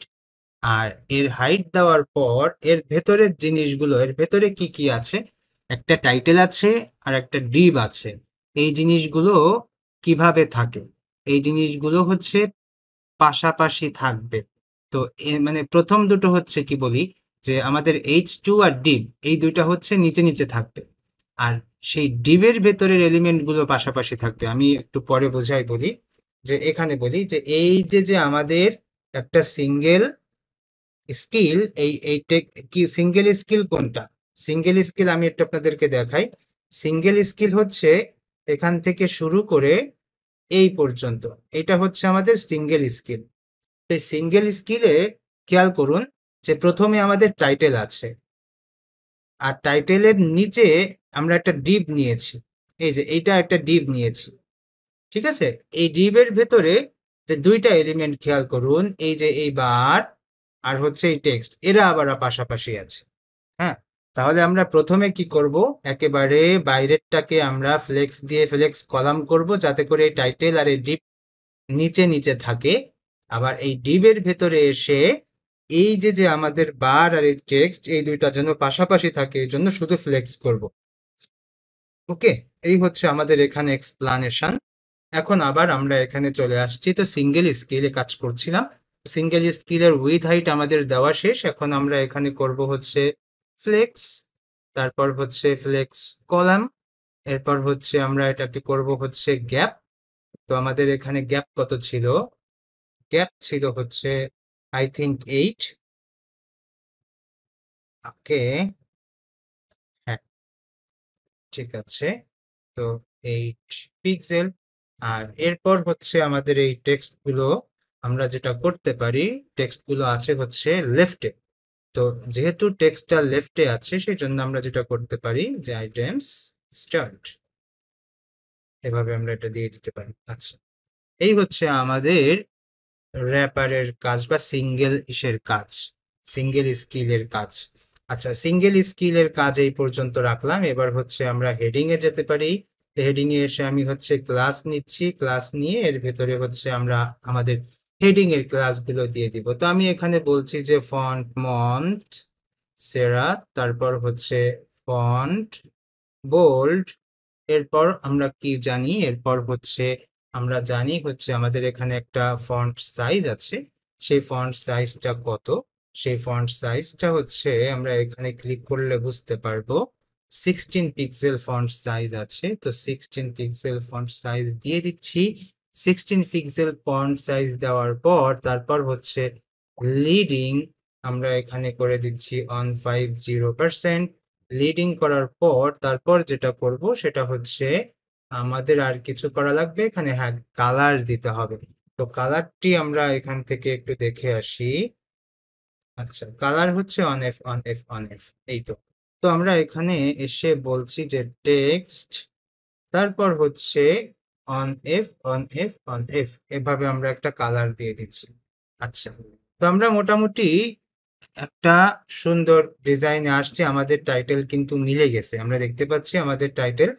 আর এর হাইট দেওয়ার পর এর ভেতরের জিনিসগুলো, এর ভেতরে কি কি আছে, একটা টাইটেল আছে আর একটা ডিভ আছে। এই জিনিসগুলো কিভাবে থাকে, এই জিনিসগুলো হচ্ছে পাশাপাশি থাকবে। তো মানে প্রথম দুটো হচ্ছে কি বলি, যে আমাদের H2 আর ডিভ, এই দুইটা হচ্ছে নিচে নিচে থাকবে। আর সেই ডিভের ভেতরের এলিমেন্ট গুলো পাশাপাশি থাকবে। আমি একটু পরে বোঝাই বলি, যে এখানে বলি যে এই যে আমাদের একটা সিঙ্গেল স্কিল, এই কি সিঙ্গেল স্কিল কোনটা, সিঙ্গেল স্কিল আমি একটু আপনাদেরকে দেখাই। সিঙ্গেল স্কিল হচ্ছে এখান থেকে শুরু করে এই পর্যন্ত, এটা হচ্ছে আমাদের সিঙ্গেল স্কিল। এই সিঙ্গেল স্কিলে খেয়াল করুন যে প্রথমে আমাদের টাইটেল আছে, আর টাইটেলের নিচে আমরা একটা ডিভ নিয়েছি। এই যে এইটা একটা ডিভ নিয়েছি, ঠিক আছে। এই ডিভের ভেতরে যে দুইটা এলিমেন্ট খেয়াল করুন, এই যে এই বার আর হচ্ছে এই টেক্সট, এরা আবার পাশাপাশি আছে। হ্যাঁ, তাহলে আমরা প্রথমে কি করব, একেবারে বাইরেরটাকে আমরা ফ্লেক্স দিয়ে ফ্লেক্স কলাম করব, যাতে করে এই টাইটেল আর এই ডিভ নিচে নিচে থাকে। আবার এই ডিভের ভেতরে এসে এই যে আমাদের বার আর এই টেক্সট, এই দুইটা যেন পাশাপাশি থাকে, এই জন্য শুধু ফ্লেক্স করব। ওকে, এই হচ্ছে আমাদের এখানে এক্সপ্লানেশন। এখন আবার আমরা এখানে চলে আসছি, তো সিঙ্গেল স্কেলে কাজ করছিলাম। সিঙ্গেল স্কেলের উইথ হাইট আমাদের দেওয়া শেষ। এখন আমরা এখানে করব হচ্ছে ফ্লেক্স, তারপর হচ্ছে ফ্লেক্স কলাম, এরপর হচ্ছে আমরা এটাকে করব হচ্ছে গ্যাপ। তো আমাদের এখানে গ্যাপ কত ছিল, গ্যাপ ছিল হচ্ছে আই থিঙ্ক 8। ওকে, হ্যাঁ, ঠিক আছে। তো 8 পিক্সেল। আর এরপর হচ্ছে আমাদের এই টেক্সট গুলো আমরা যেটা করতে পারি, টেক্সট গুলো আছে হচ্ছে লেফটে। তো যেহেতু টেক্সটটা লেফটে আছে, সেই জন্য আমরা যেটা করতে পারি যে আইটেমস স্টার্ট, এভাবে আমরা এটা দিয়ে দিতে পারি। আচ্ছা, এই হচ্ছে আমাদের র্যাপারের কাজ বা সিঙ্গেল ইসের কাজ, সিঙ্গেল স্কিলের কাজ। আচ্ছা, সিঙ্গেল স্কিলের কাজ এই পর্যন্ত রাখলাম। এবার হচ্ছে আমরা হেডিং এ যেতে পারি। হেডিং এ এসে আমি হচ্ছে ক্লাস নিচ্ছি, ক্লাস নিয়ে এর ভেতরে হচ্ছে আমরা আমাদের হেডিং এর ক্লাসগুলো দিয়ে দিব। তো আমি এখানে বলছি যে ফন্ট মন্ট সেরা, তারপর হচ্ছে ফন্ট বোল্ড। এরপর আমরা কি জানি, এরপর হচ্ছে আমরা জানি হচ্ছে আমাদের এখানে একটা ফন্ট সাইজ আছে। সেই ফন্ট সাইজটা কত, সেই ফন্ট সাইজটা হচ্ছে আমরা এখানে ক্লিক করলে বুঝতে পারবো। 16 পিক্সেল ফন্ট সাইজ আছে, তো 16 পিক্সেল ফন্ট সাইজ দিয়ে দিচ্ছি। 16 পিক্সেল ফন্ট সাইজ দেওয়ার পর তারপর হচ্ছে লিডিং আমরা এখানে করে দিচ্ছি অন 50%। লিডিং করার পর তারপর যেটা করব সেটা হচ্ছে আমাদের আর কিছু করা লাগবে এখানে, হ্যাঁ কালার দিতে হবে। তো কালারটি আমরা এখান থেকে একটু দেখে আসি। আচ্ছা, কালার হচ্ছে on F on F on F, এই তো। তো আমরা এখানে এসে বলছি যে টেক্সট, তারপর হচ্ছে on F on F on F, এভাবে আমরা একটা কালার দিয়ে দিচ্ছি। আচ্ছা, তো আমরা মোটামুটি একটা সুন্দর ডিজাইনে আসছে। আমাদের টাইটেল কিন্তু মিলে গেছে, আমরা দেখতে পাচ্ছি আমাদের টাইটেল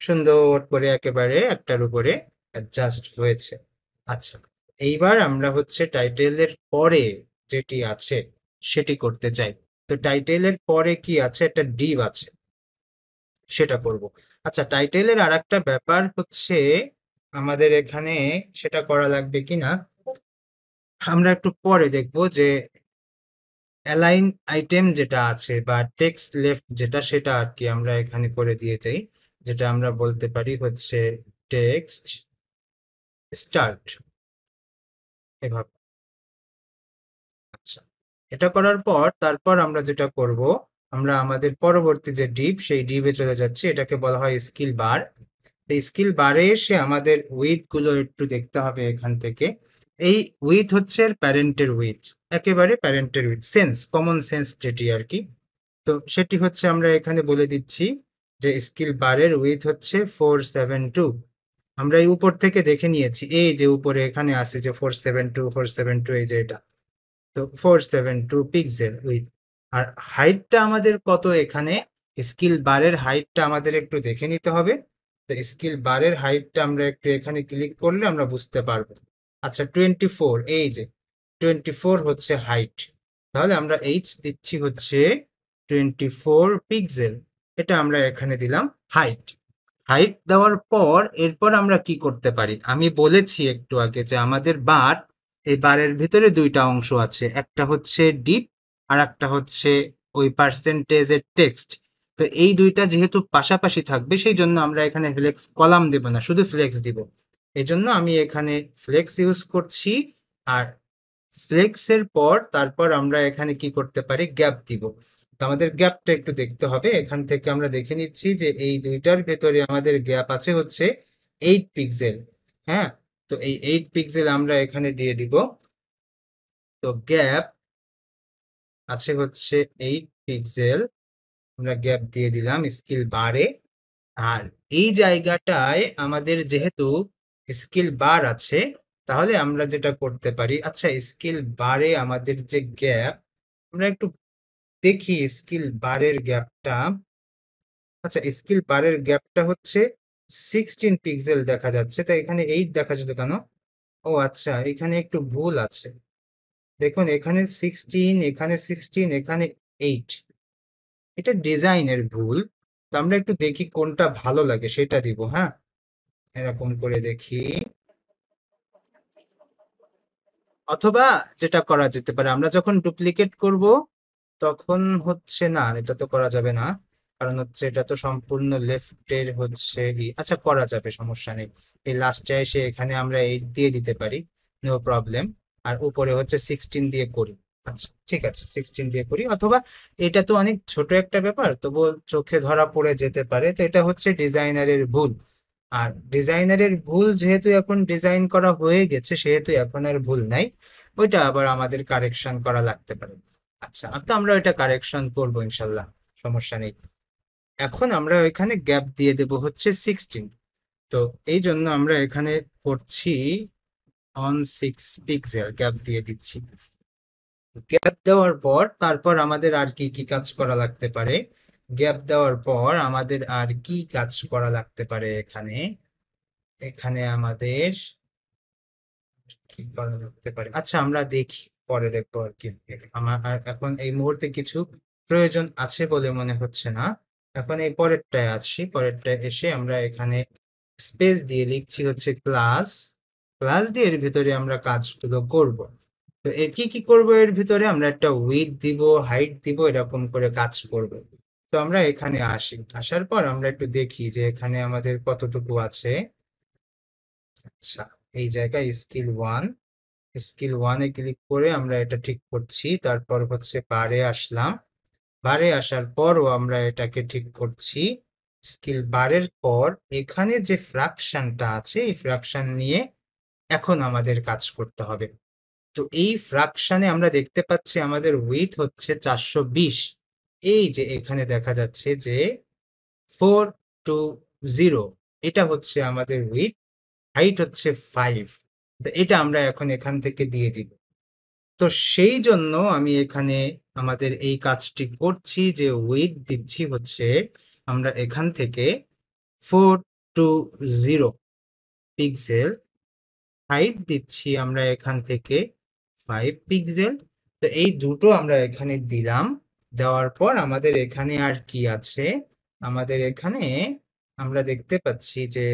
সুন্দর করে একেবারে একটার উপরে অ্যাডজাস্ট হয়েছে। আচ্ছা, এইবার আমরা হচ্ছে টাইটেলের পরে যেটি আছে সেটি করতে চাই। তো টাইটেলের পরে কি আছে, একটা ডিভ আছে, সেটা করব। আচ্ছা, টাইটেলের আর একটা ব্যাপার হচ্ছে আমাদের এখানে সেটা করা লাগবে কিনা আমরা একটু পরে দেখব, যে অ্যালাইন আইটেম যেটা আছে বা টেক্সট লেফট যেটা, সেটা আর কি আমরা এখানে করে দিয়ে যাই, যেটা আমরা বলতে পারি হচ্ছে টেক্সট স্টার্ট, এভাবে। আচ্ছা, এটা করার পর তারপর আমরা যেটা করব, আমরা আমাদের পরবর্তী যে ডিপ সেই ডিপে চলে যাচ্ছি, এটাকে বলা হয় স্কিল বার। এই স্কিল বারে এসে আমাদের উইথ গুলো একটু দেখতে হবে এখান থেকে। এই উইথ হচ্ছে প্যারেন্টের উইথ, একেবারে প্যারেন্টের উইথ, সেন্স কমন সেন্স যেটি আর কি। তো সেটি হচ্ছে আমরা এখানে বলে দিচ্ছি যে স্কিল বারের উইথ হচ্ছে 472। আমরা এই উপর থেকে দেখে নিয়েছি, এই যে উপরে এখানে আছে যে 472 এই যে এটা, তো 472 পিক্সেল উইথ। আর হাইটটা আমাদের কত এখানে, স্কিল বারের হাইটটা আমাদের একটু দেখে নিতে হবে। তো স্কিল বারের হাইটটা আমরা একটু এখানে ক্লিক করলে আমরা বুঝতে পারবো। আচ্ছা, 24, এই যে 24 হচ্ছে হাইট, তাহলে আমরা এইচ দিচ্ছি হচ্ছে 24 পিক্সেল, এটা আমরা এখানে দিলাম হাইট। হাইট দেওয়ার পর এরপর আমরা কি করতে পারি, আমি বলেছি একটু আগে যে আমাদের বার, এই বারের ভিতরে দুইটা অংশ আছে, একটা হচ্ছে ডিপ আর একটা হচ্ছে ওই পার্সেন্টেজের টেক্সট। তো এই দুইটা যেহেতু পাশাপাশি থাকবে সেই জন্য আমরা এখানে ফ্লেক্স কলাম দেব না, শুধু ফ্লেক্স দিব। এই জন্য আমি এখানে ফ্লেক্স ইউজ করছি। আর ফ্লেক্সের পর তারপর আমরা এখানে কি করতে পারি, গ্যাপ দিব। তো আমাদের গ্যাপটা একটু দেখতে হবে, এখান থেকে আমরা দেখে নিচ্ছি যে এই দুইটার ভেতরে আমাদের গ্যাপ আছে হচ্ছে 8 পিক্সেল। হ্যাঁ, তো এই 8 পিক্সেল আমরা এখানে দিয়ে দিব। তো গ্যাপ আছে হচ্ছে 8 পিক্সেল, আমরা গ্যাপ দিয়ে দিলাম স্কিল বারে। আর এই জায়গাটায় আমাদের যেহেতু স্কিল বার আছে, তাহলে আমরা যেটা করতে পারি, আচ্ছা স্কিল বারে আমাদের যে গ্যাপ, আমরা একটু দেখি স্কিল বারের গ্যাপটা। আচ্ছা, স্কিল বারের গ্যাপটা হচ্ছে 16 পিক্সেল দেখা যাচ্ছে, তাই এখানে 8 দেখা যেত কেন? ও আচ্ছা, এখানে একটু ভুল আছে। দেখুন, এখানে 16, এখানে 16, এখানে 8, এটা ডিজাইনের ভুল। তো আমরা একটু দেখি কোনটা ভালো লাগে সেটা দিব। হ্যাঁ, এরকম করে দেখি। অথবা যেটা করা যেতে পারে, আমরা যখন ডুপ্লিকেট করব তখন হচ্ছে, না এটা তো করা যাবে না, কারণ হচ্ছে এটা তো সম্পূর্ণ লেফটের হচ্ছে আচ্ছা, করা যাবে, সমস্যা নেই। এই লাস্টে এসে এখানে আমরা 8 দিয়ে দিতে পারি, নো প্রবলেম। আর উপরে হচ্ছে 16 দিয়ে করি। আচ্ছা ঠিক আছে, 16 দিয়ে করি। অথবা এটা তো অনেক ছোট একটা ব্যাপার, তবু চোখে ধরা পড়ে যেতে পারে, তো এটা হচ্ছে ডিজাইনারের ভুল। আর ডিজাইনারের ভুল যেহেতু এখন ডিজাইন করা হয়ে গেছে, সেহেতু এখন আর ভুল নাই, ওইটা আবার আমাদের কারেকশন করা লাগতে পারে। আচ্ছা, তো আমরা ওইটা কারেকশন করবো ইনশাল্লাহ, সমস্যা নেই। এখন আমরা এখানে গ্যাপ দিয়ে দেব হচ্ছে 16। তো এই জন্য আমরা এখানে করছি অন 6 পিক্সেল গ্যাপ দিয়ে দিচ্ছি। গ্যাপ দেওয়ার পর তারপর আমাদের আর কি কি কাজ করা লাগতে পারে, গ্যাপ দেওয়ার পর আমাদের আর কি কাজ করা লাগতে পারে এখানে, এখানে আমাদের কি করা লাগতে পারে, আচ্ছা আমরা দেখি, পরে দেখবো আর কি। আমার আর এখন এই মুহূর্তে কিছু প্রয়োজন আছে বলে মনে হচ্ছে না। এখন এই পরেরটায় আসছি, পরেরটায় এসে আমরা এখানে স্পেস দিয়ে লিখছি হচ্ছে ক্লাস। ক্লাস দিয়ে এর ভিতরে আমরা কাজগুলো করব। তো এর কি কি করব, এর ভিতরে আমরা একটা উইথ দিব, হাইট দিব, এরকম করে কাজ করব। তো আমরা এখানে আসি, আসার পর আমরা একটু দেখি যে এখানে আমাদের কতটুকু আছে। আচ্ছা, এই জায়গায় স্কিল 1, স্কেল 1 এ ক্লিক করে আমরা এটা ঠিক করছি। তারপর হচ্ছে বারে আসলাম। বারে আসার পরও আমরা এটাকে ঠিক করছি। স্কেল বারের পর এখানে যে ফ্র্যাকশনটা আছে এই ফ্র্যাকশন নিয়ে এখন আমাদের কাজ করতে হবে। তো এই ফ্র্যাকশনে আমরা দেখতে পাচ্ছি আমাদের উইডথ হচ্ছে 420। এই যে এখানে দেখা যাচ্ছে যে 420 এটা হচ্ছে আমাদের উইডথ, হাইট হচ্ছে 5। তো এটা আমরা এখন এখান থেকে দিয়ে দিব। তো সেই জন্য আমি এখানে আমাদের এই কাজটি করছি যে উইডথ দিচ্ছি হচ্ছে আমরা এখান থেকে 420 পিক্সেল, হাইট দিচ্ছি আমরা এখান থেকে 5 পিক্সেল। তো এই দুটো আমরা এখানে দিলাম। দেওয়ার পর আমাদের এখানে আর কি আছে, আমাদের এখানে আমরা দেখতে পাচ্ছি যে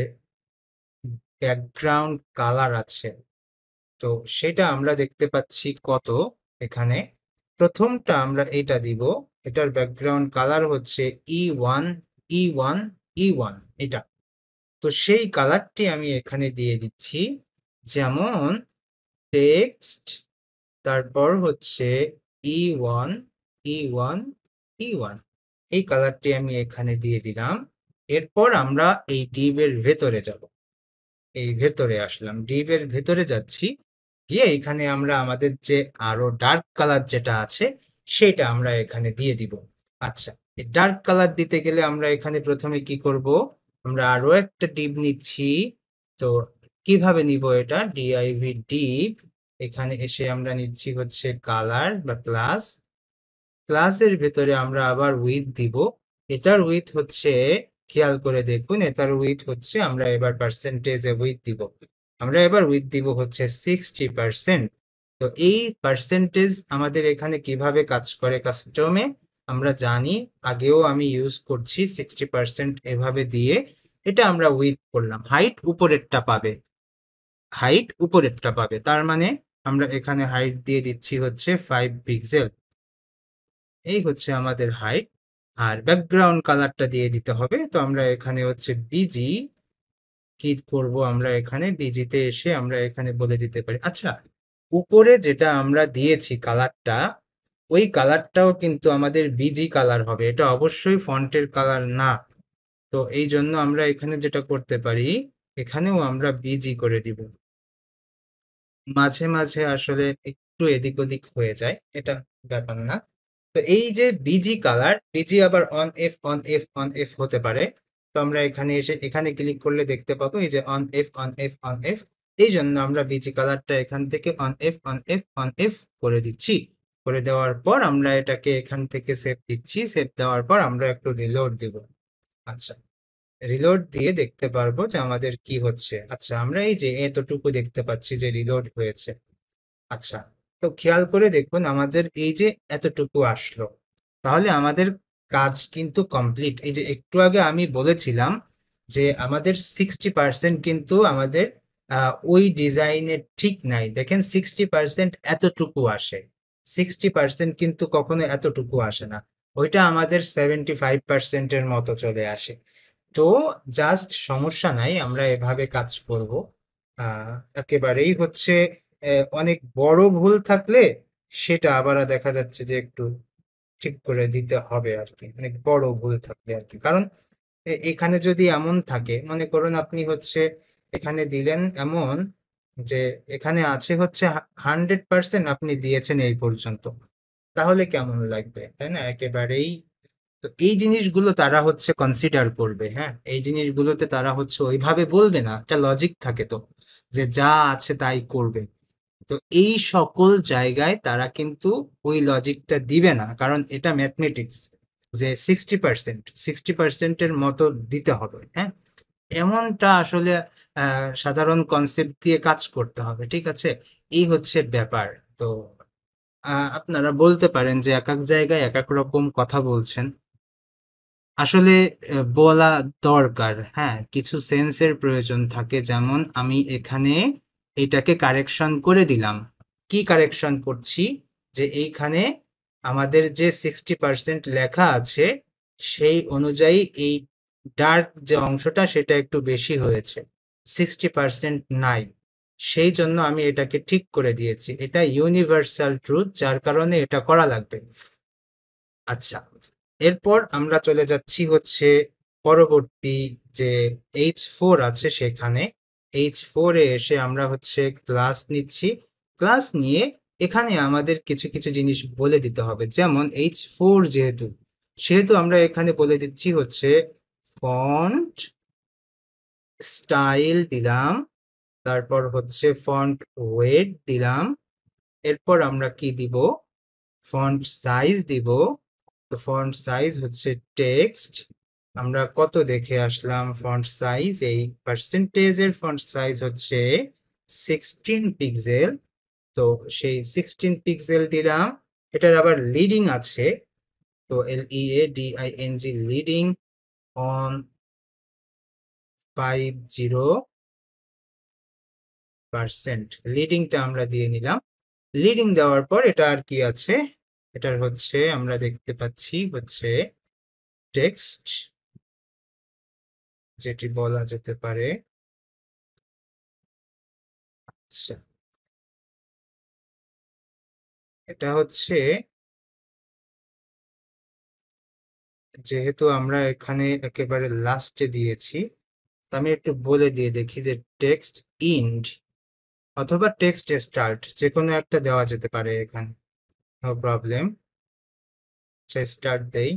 ব্যাকগ্রাউন্ড কালার আছে। তো সেটা আমরা দেখতে পাচ্ছি কত এখানে। প্রথমটা আমরা এটা দিব, এটার ব্যাকগ্রাউন্ড কালার হচ্ছে E1 E1 E1 এটা। তো সেই কালারটি আমি এখানে দিয়ে দিচ্ছি, যেমন টেক্সট, তারপর হচ্ছে E1 E1 E1 এই কালারটি আমি এখানে দিয়ে দিলাম। এরপর আমরা এই ডিভের ভেতরে যাব। এই ভেতরে আসলাম, ডিভের ভেতরে যাচ্ছি, গিয়ে এখানে আমরা আমাদের যে আরো ডার্ক কালার যেটা আছে সেটা আমরা এখানে দিয়ে দিব। আচ্ছা, এই ডার্ক কালার দিতে গেলে আমরা এখানে প্রথমে কি করব, আমরা আরো একটা ডিভ নিচ্ছি। তো কিভাবে নিব এটা, div ডিভ, এখানে এসে আমরা নিচ্ছি হচ্ছে কালার বা ক্লাস। ক্লাসের ভেতরে আমরা আবার উইথ দিব। এটার উইথ হচ্ছে, খেয়াল করে দেখুন, এটার উইথ হচ্ছে আমরা এবার পার্সেন্টেজে উইথ দিব। আমরা এবার উইথ দিব হচ্ছে 60%। তো এই পার্সেন্টেজ আমাদের এখানে কিভাবে কাজ করে কাস্টমে আমরা জানি, আগেও আমি ইউজ করছি। 60% এভাবে দিয়ে এটা আমরা উইথ করলাম। হাইট উপরেরটা পাবে, হাইট উপরেরটা পাবে, তার মানে আমরা এখানে হাইট দিয়ে দিচ্ছি হচ্ছে 5 পিক্সেল। এই হচ্ছে আমাদের হাইট। আর ব্যাকগ্রাউন্ড কালারটা দিয়ে দিতে হবে। তো আমরা এখানে হচ্ছে বিজি কি করব, আমরা এখানে বিজিতে এসে আমরা এখানে বলে দিতে পারি। আচ্ছা, উপরে যেটা আমরা দিয়েছি কালারটা, ওই কালারটাও কিন্তু আমাদের বিজি কালার হবে, এটা অবশ্যই ফন্টের কালার না। তো এই জন্য আমরা এখানে যেটা করতে পারি, এখানেও আমরা বিজি করে দিব। মাঝে মাঝে আসলে একটু এদিক ওদিক হয়ে যায়, এটা ব্যাপার না। তো এই যে বিজি কালার, বিজি আবার on F on F on F হতে পারে। তো আমরা এখানে এসে এখানে ক্লিক করলে দেখতে পাবো এই যে on F on F on F. এই জন্য আমরা বিজি কালারটা এখান থেকে on F on F on F করে দিচ্ছি। করে দেওয়ার পর আমরা এটাকে এখান থেকে সেভ দিচ্ছি। সেভ দেওয়ার পর আমরা একটু রিলোড দিব। আচ্ছা, রিলোড দিয়ে দেখতে পারবো যে আমাদের কি হচ্ছে। আচ্ছা, আমরা এই যে এতটুকু দেখতে পাচ্ছি যে রিলোড হয়েছে। আচ্ছা, তো খেয়াল করে দেখুন আমাদের এই যে এতটুকু আসলো, তাহলে আমাদের কাজ কিন্তু কমপ্লিট। এই যে একটু আগে আমি বলেছিলাম যে আমাদের 60% কিন্তু আমাদের ওই ডিজাইনের ঠিক নাই। দেখেন 60% এতটুকু আসে, 60% কিন্তু কখনো এতটুকু আসে না, ওইটা আমাদের 75%-এর মতো চলে আসে। তো জাস্ট সমস্যা নাই, আমরা এভাবে কাজ করব। একেবারেই হচ্ছে অনেক বড় ভুল থাকলে সেটা আবার দেখা যাচ্ছে যে একটু ঠিক করে দিতে হবে আর কি, অনেক বড় ভুল থাকলে আর কি। কারণ এখানে যদি এমন থাকে, মনে করুন আপনি হচ্ছে এখানে দিলেন এমন যে এখানে আছে হচ্ছে 100% আপনি দিয়েছেন এই পর্যন্ত, তাহলে কেমন লাগবে, তাই না? একেবারেই। তো এই জিনিসগুলো তারা হচ্ছে কনসিডার করবে, হ্যাঁ, এই জিনিসগুলোতে তারা হচ্ছে ওইভাবে বলবে না, একটা লজিক থাকে তো, যে যা আছে তাই করবে। তো এই সকল জায়গায় তারা কিন্তু ওই লজিকটা দিবে না, কারণ এটা ম্যাথমেটিক্স, যে 60%-60%-এর মতো দিতে হবে, হ্যাঁ, এমনটা আসলে সাধারণ কনসেপ্ট দিয়ে কাজ করতে হবে, ঠিক আছে? এই হচ্ছে ব্যাপার। তো আপনারা বলতে পারেন যে এক এক জায়গায় এক এক রকম কথা বলছেন। আসলে বলা দরকার, হ্যাঁ, কিছু সেন্সের প্রয়োজন থাকে। যেমন আমি এখানে এটাকে কারেকশন করে দিলাম। কি কারেকশন করছি, যে এইখানে আমাদের যে 60% লেখা আছে সেই অনুযায়ী এই ডার্ক যে অংশটা সেটা একটু বেশি হয়েছে, 60% নাই। সেই জন্য আমি এটাকে ঠিক করে দিয়েছি। এটা ইউনিভার্সাল ট্রুথ, যার কারণে এটা করা লাগবে। আচ্ছা, এরপর আমরা চলে যাচ্ছি হচ্ছে পরবর্তী যে H4 আছে সেখানে। H4 এ এসে আমরা হচ্ছে ক্লাস নিচ্ছি। ক্লাস নিয়ে এখানে আমাদের কিছু কিছু জিনিস বলে দিতে হবে, যেমন H4 যেহেতু, সেহেতু আমরা এখানে বলে দিচ্ছি হচ্ছে ফন্ট স্টাইল দিলাম, তারপর হচ্ছে ফন্ট ওয়েট দিলাম, এরপর আমরা কি দিব, ফন্ট সাইজ দিব। তো ফন্ট সাইজ হচ্ছে টেক্সট, আমরা কত দেখে আসলাম ফন্ট সাইজ, এই পার্সেন্টেজের ফন্ট সাইজ হচ্ছে 16 পিক্সেল। তো সেই 16 পিক্সেল দিলাম। এটার আবার লিডিং আছে, তো LEADING লিডিং অন 50%, লিডিংটা আমরা দিয়ে নিলাম। লিডিং দেওয়ার পর এটা আর কি আছে, এটার হচ্ছে আমরা দেখতে পাচ্ছি হচ্ছে টেক্সট, যেটি বলা যেতে পারে। আচ্ছা, এটা হচ্ছে, যেহেতু আমরা এখানে একেবারে লাস্টে দিয়েছি, আমি একটু বলে দিয়ে দেখি যে টেক্সট ইন্ড অথবা টেক্সট স্টার্ট যে কোনো একটা দেওয়া যেতে পারে এখানে, নো প্রবলেম। স্টার্ট দেই।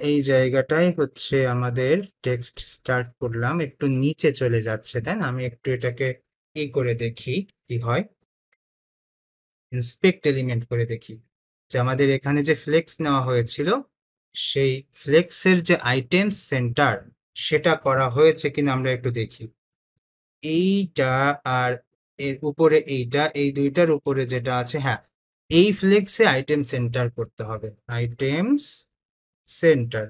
এই জায়গাটাই হচ্ছে আমাদের টেক্সট স্টার্ট করলাম, একটু নিচে চলে যাচ্ছে, তাই না? আমি একটু এটাকে ই করে দেখি কি হয়, ইন্সপেক্ট এলিমেন্ট করে দেখি যে আমাদের এখানে যে ফ্লেক্স নেওয়া হয়েছিল, সেই ফ্লেক্সের যে আইটেম সেন্টার সেটা করা হয়েছে কিনা আমরা একটু দেখি। এইটা আর এর উপরে এইটা, এই দুইটার উপরে যেটা আছে, হ্যাঁ, এই ফ্লেক্সে আইটেম সেন্টার করতে হবে, আইটেমস সেন্টার।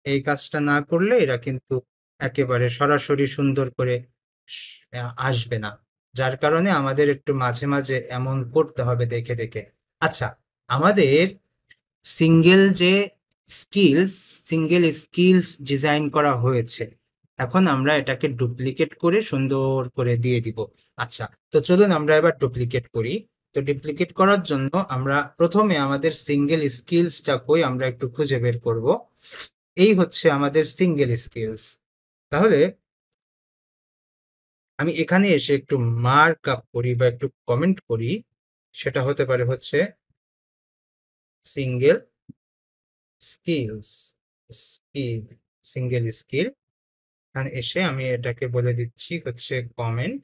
এই কাজটা না করলে এরা কিন্তু একেবারে সরাসরি সুন্দর করে আসবে না, যার কারণে আমাদের একটু মাঝে মাঝে এমন করতে হবে দেখে দেখে। আচ্ছা, আমাদের সিঙ্গেল যে স্কিলস সিঙ্গেল স্কিলস ডিজাইন করা হয়েছে, এখন আমরা এটাকে ডুপ্লিকেট করে সুন্দর করে দিয়ে দিব। আচ্ছা, তো চলুন আমরা এবার ডুপ্লিকেট করি। তো ডুপ্লিকেট করার জন্য আমরা প্রথমে আমাদের সিঙ্গেল স্কিলসটা কই আমরা একটু খুঁজে বের করব। এই হচ্ছে আমাদের সিঙ্গেল স্কিলস। তাহলে আমি এখানে এসে একটু মার্ক আপ করি বা একটু কমেন্ট করি, সেটা হতে পারে হচ্ছে single skills, skill, single skill. এখানে এসে আমি এটাকে বলে দিচ্ছি হচ্ছে কমেন্ট।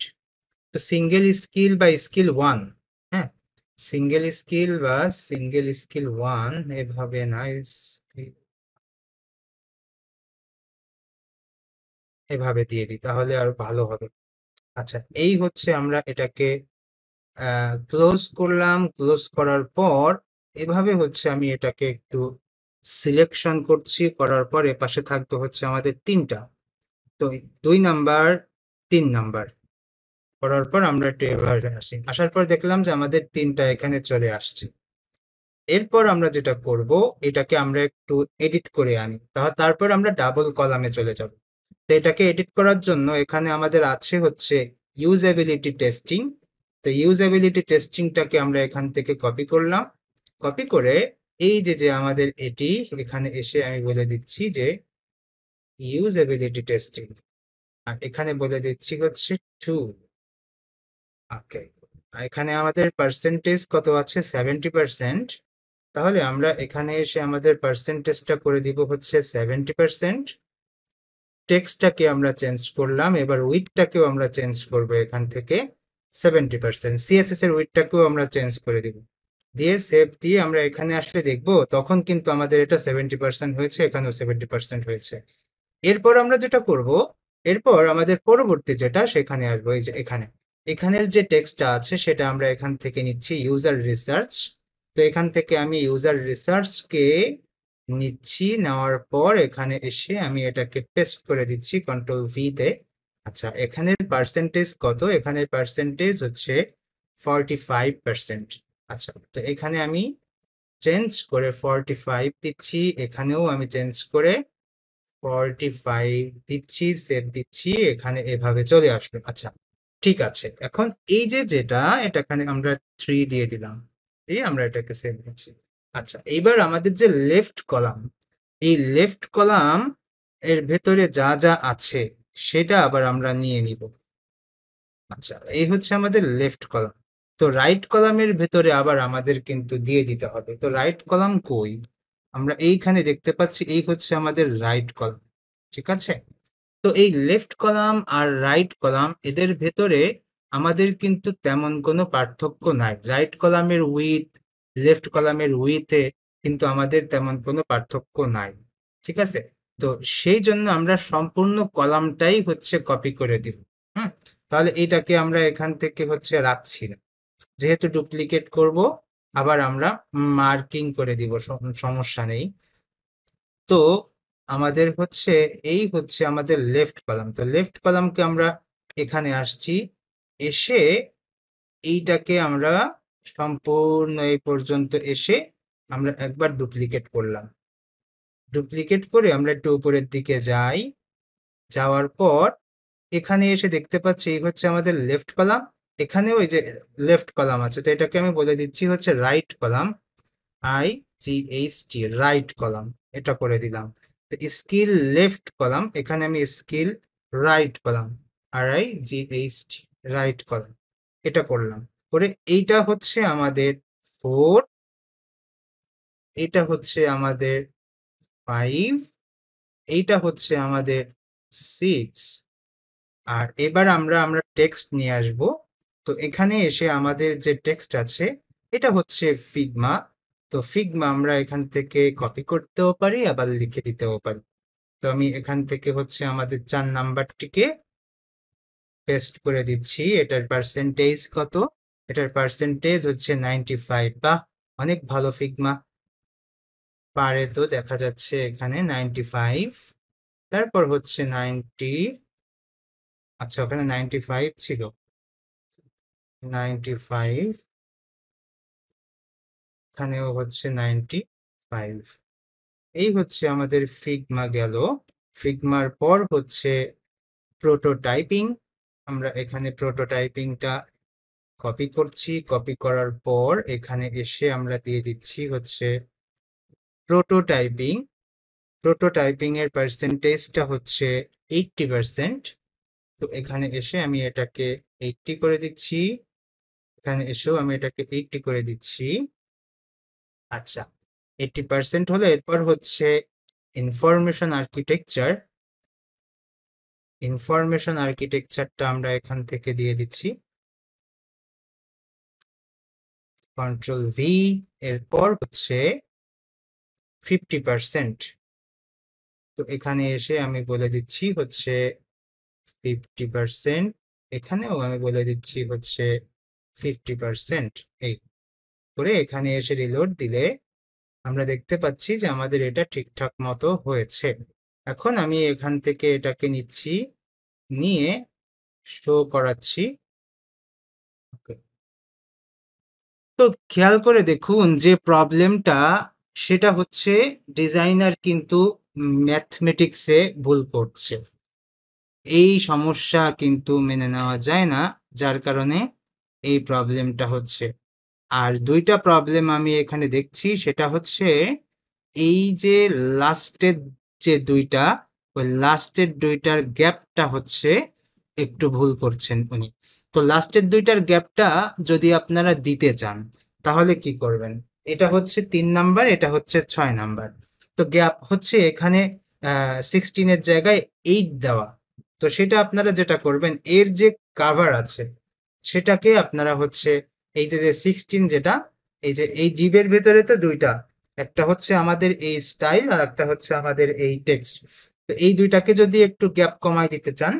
তো সিঙ্গেল স্কিল বা স্কিল ওয়ান, হ্যাঁ, সিঙ্গেল স্কিল বা সিঙ্গেল স্কিল ওয়ান, এভাবে না, এভাবে দিয়ে দিই তাহলে আর ভালো হবে। আচ্ছা, এই হচ্ছে আমরা এটাকে ক্লোজ করলাম। ক্লোজ করার পর এভাবে হচ্ছে আমি এটাকে একটু সিলেকশন করছি, করার পর এ পাশে থাকবে হচ্ছে আমাদের তিনটা, তো 2 নাম্বার 3 নাম্বার করার পর আমরা একটু এভাবে আসি, আসার পর দেখলাম যে আমাদের তিনটা এখানে চলে আসছে। এরপর আমরা যেটা করব, এটাকে আমরা একটু এডিট করে আনি, তারপর আমরা ডাবল কলামে চলে যাব। তো এটাকে এডিট করার জন্য এখানে আমাদের আছে হচ্ছে ইউজেবিলিটি টেস্টিং। তো ইউজেবিলিটি টেস্টিংটাকে আমরা এখান থেকে কপি করলাম, কপি করে এই যে যে আমাদের এটি, এখানে এসে আমি বলে দিচ্ছি যে ইউজেবিলিটি টেস্টিং, আর এখানে বলে দিচ্ছি হচ্ছে 2। ওকে, এখানে আমাদের পার্সেন্টেজ কত আছে, 70%। তাহলে আমরা এখানে এসে আমাদের পার্সেন্টেজটা করে দিব হচ্ছে 70%। টেক্সটটাকে আমরা চেঞ্জ করলাম, এবার উইডথটাকেও আমরা চেঞ্জ করব এখান থেকে 70%। সিএসএস এর উইডথটাকেও আমরা চেঞ্জ করে দিব, দিয়ে সেভ দিয়ে আমরা এখানে আসলে দেখব তখন কিন্তু আমাদের এটা 70% হয়েছে, এখানেও 70% হয়েছে। এরপর আমরা যেটা করব, এরপর আমাদের পরবর্তী যেটা সেখানে আসবো, এই যে এখানে, এখানের যে টেক্সটটা আছে সেটা আমরা এখান থেকে নিচ্ছি ইউজার রিসার্চ। তো এখান থেকে আমি ইউজার রিসার্চকে নিচ্ছি, নেওয়ার পর এখানে এসে আমি এটাকে পেস্ট করে দিচ্ছি কন্ট্রোল-V তে। আচ্ছা, এখানের পার্সেন্টেজ কত, এখানের পার্সেন্টেজ হচ্ছে 45%। আচ্ছা, তো এখানে আমি চেঞ্জ করে 45 দিচ্ছি, এখানেও আমি চেঞ্জ করে 45 দিচ্ছি, সেভ দিচ্ছি, এখানে এভাবে চলে আসলো। আচ্ছা, ঠিক আছে। এখন এই যে যেটা, এটা এখানে আমরা 3 দিয়ে দিলাম, দিয়ে আমরা এটাকে সেভ দিচ্ছি। আচ্ছা, এইবার আমাদের যে লেফট কলাম, এই লেফট কলাম এর ভেতরে যা যা আছে সেটা আবার আমরা নিয়ে নিব। আচ্ছা, এই হচ্ছে আমাদের লেফট কলাম। তো রাইট কলামের ভেতরে আবার আমাদের কিন্তু দিয়ে দিতে হবে। তো রাইট কলাম কই? আমরা এইখানে দেখতে পাচ্ছি, এই হচ্ছে আমাদের রাইট কলাম, ঠিক আছে? তো এই লেফট কলাম আর রাইট কলাম এদের ভেতরে আমাদের কিন্তু তেমন কোনো পার্থক্য নাই। রাইট কলামের উইথ, লেফট কলামের উইথে কিন্তু আমাদের তেমন কোনো পার্থক্য নাই, ঠিক আছে? তো সেই জন্য আমরা সম্পূর্ণ কলামটাই হচ্ছে কপি করে দিব। হুম, তাহলে এইটাকে আমরা এখান থেকে হচ্ছে রাখছি না, যেহেতু ডুপ্লিকেট করব আবার আমরা মার্কিং করে দিব, সমস্যা নেই। তো আমাদের হচ্ছে এই হচ্ছে আমাদের লেফট কলাম। তো লেফট কলামকে আমরা এখানে আসছি, এসে এইটাকে আমরা সম্পূর্ণ এই পর্যন্ত এসে আমরা একবার ডুপ্লিকেট করলাম। ডুপ্লিকেট করে আমরা একটু উপরের দিকে যাই, যাওয়ার পর এখানে এসে দেখতে পাচ্ছি এই হচ্ছে আমাদের লেফট কলাম, এখানেও এই যে লেফট কলাম আছে, তো এটাকে আমি বলে দিচ্ছি হচ্ছে right column, IGHT, right column, এটা করে দিলাম। তো স্কিল লেফট কলাম, এখানে আমি skill right column, RIGHT, right column, এটা করলাম। করে এইটা হচ্ছে আমাদের 4, এটা হচ্ছে আমাদের 5, এইটা হচ্ছে আমাদের 6। আর এবার আমরা টেক্সট নিয়ে আসব। তো এখানে এসে আমাদের যে টেক্সট আছে এটা হচ্ছে ফিগমা। তো ফিগমা আমরা এখান থেকে কপি করতেও পারি, আবার লিখে দিতেও পারি। তো আমি এখান থেকে হচ্ছে আমাদের 4 নাম্বারটিকে পেস্ট করে দিচ্ছি। এটার পার্সেন্টেজ কত? এটার পার্সেন্টেজ হচ্ছে 95। বাহ, অনেক ভালো ফিগমা। পারে তো দেখা যাচ্ছে এখানে 95, তারপর হচ্ছে 90, আচ্ছা ওখানে 95 ছিল, 95, এখানেও হচ্ছে 95। এই হচ্ছে আমাদের ফিগমা গেল। ফিগমার পর হচ্ছে প্রোটোটাইপিং। আমরা এখানে প্রোটোটাইপিংটা কপি করছি, কপি করার পর এখানে এসে আমরা দিয়ে দিচ্ছি হচ্ছে প্রোটোটাইপিং। প্রোটোটাইপিং এর পার্সেন্টেজটা হচ্ছে 80%। তো এখানে এসে আমি এটাকে 80 করে দিচ্ছি, এখানে এসেও আমি এটাকে 80 করে দিচ্ছি। আচ্ছা, 80% হলে এরপর হচ্ছে ইনফরমেশন আর্কিটেকচার। ইনফরমেশন আর্কিটেকচারটা আমরা এখান থেকে দিয়ে দিচ্ছি, কন্ট্রোল ভি। এরপর হচ্ছে 50%। তো এখানে এসে আমি বলে দিচ্ছি হচ্ছে 50%, এখানেও আমি বলে দিচ্ছি হচ্ছে 50%। এই করে এখানে এসে রিলোড দিলে আমরা দেখতে পাচ্ছি যে আমাদের এটা ঠিকঠাক মতো হয়েছে। এখন আমি এখান থেকে এটাকে নিচ্ছি, নিয়ে শো করাচ্ছি। তো খেয়াল করে দেখুন যে প্রবলেমটা, সেটা হচ্ছে ডিজাইনার কিন্তু ম্যাথমেটিক্সে ভুল করছে। এই সমস্যা কিন্তু মেনে নেওয়া যায় না, যার কারণে এই প্রবলেমটা হচ্ছে। আর দুইটা প্রবলেম আমি এখানে দেখছি, সেটা হচ্ছে এই যে লাস্টের যে দুইটা, ওই লাস্টের দুইটার গ্যাপটা হচ্ছে একটু ভুল করছেন উনি। তো লাস্টের দুইটার গ্যাপটা যদি আপনারা দিতে চান তাহলে কি করবেন? এটা হচ্ছে 3 নাম্বার, এটা হচ্ছে 6 নাম্বার। তো গ্যাপ হচ্ছে এখানে 16-এর জায়গায় 8 দেওয়া। তো সেটা আপনারা যেটা করবেন, এর যে কাভার আছে সেটাকে আপনারা হচ্ছে এই যে 16 যেটা, এই যে এই জিবের ভেতরে তো দুইটা, একটা হচ্ছে আমাদের এই স্টাইল আর একটা হচ্ছে আমাদের এই টেক্সট। তো এই দুইটাকে যদি একটু গ্যাপ কমায় দিতে চান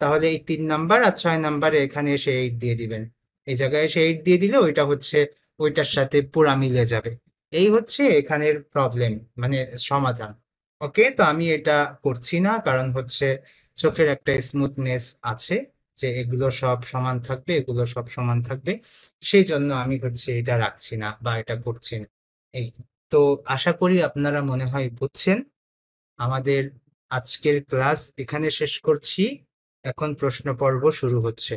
তাহলে এই 3 নাম্বার আর 6 নাম্বারে এখানে এসে 8 দিয়ে দিবেন। এই জায়গায় এসে 8 দিয়ে দিলে ওইটা হচ্ছে ওইটার সাথে পুরা মিলে যাবে। এই হচ্ছে এখানের প্রবলেম, মানে সমাধান। ওকে, তো আমি এটা করছি না, কারণ হচ্ছে চোখের একটা স্মুথনেস আছে যে এগুলো সব সমান থাকবে, এগুলো সব সমান থাকবে, সেই জন্য আমি হচ্ছে এটা রাখছি না বা এটা করছি না। এই তো আশা করি আপনারা মনে হয় বুঝছেন। আমাদের আজকের ক্লাস এখানে শেষ করছি। এখন প্রশ্ন পর্ব শুরু হচ্ছে।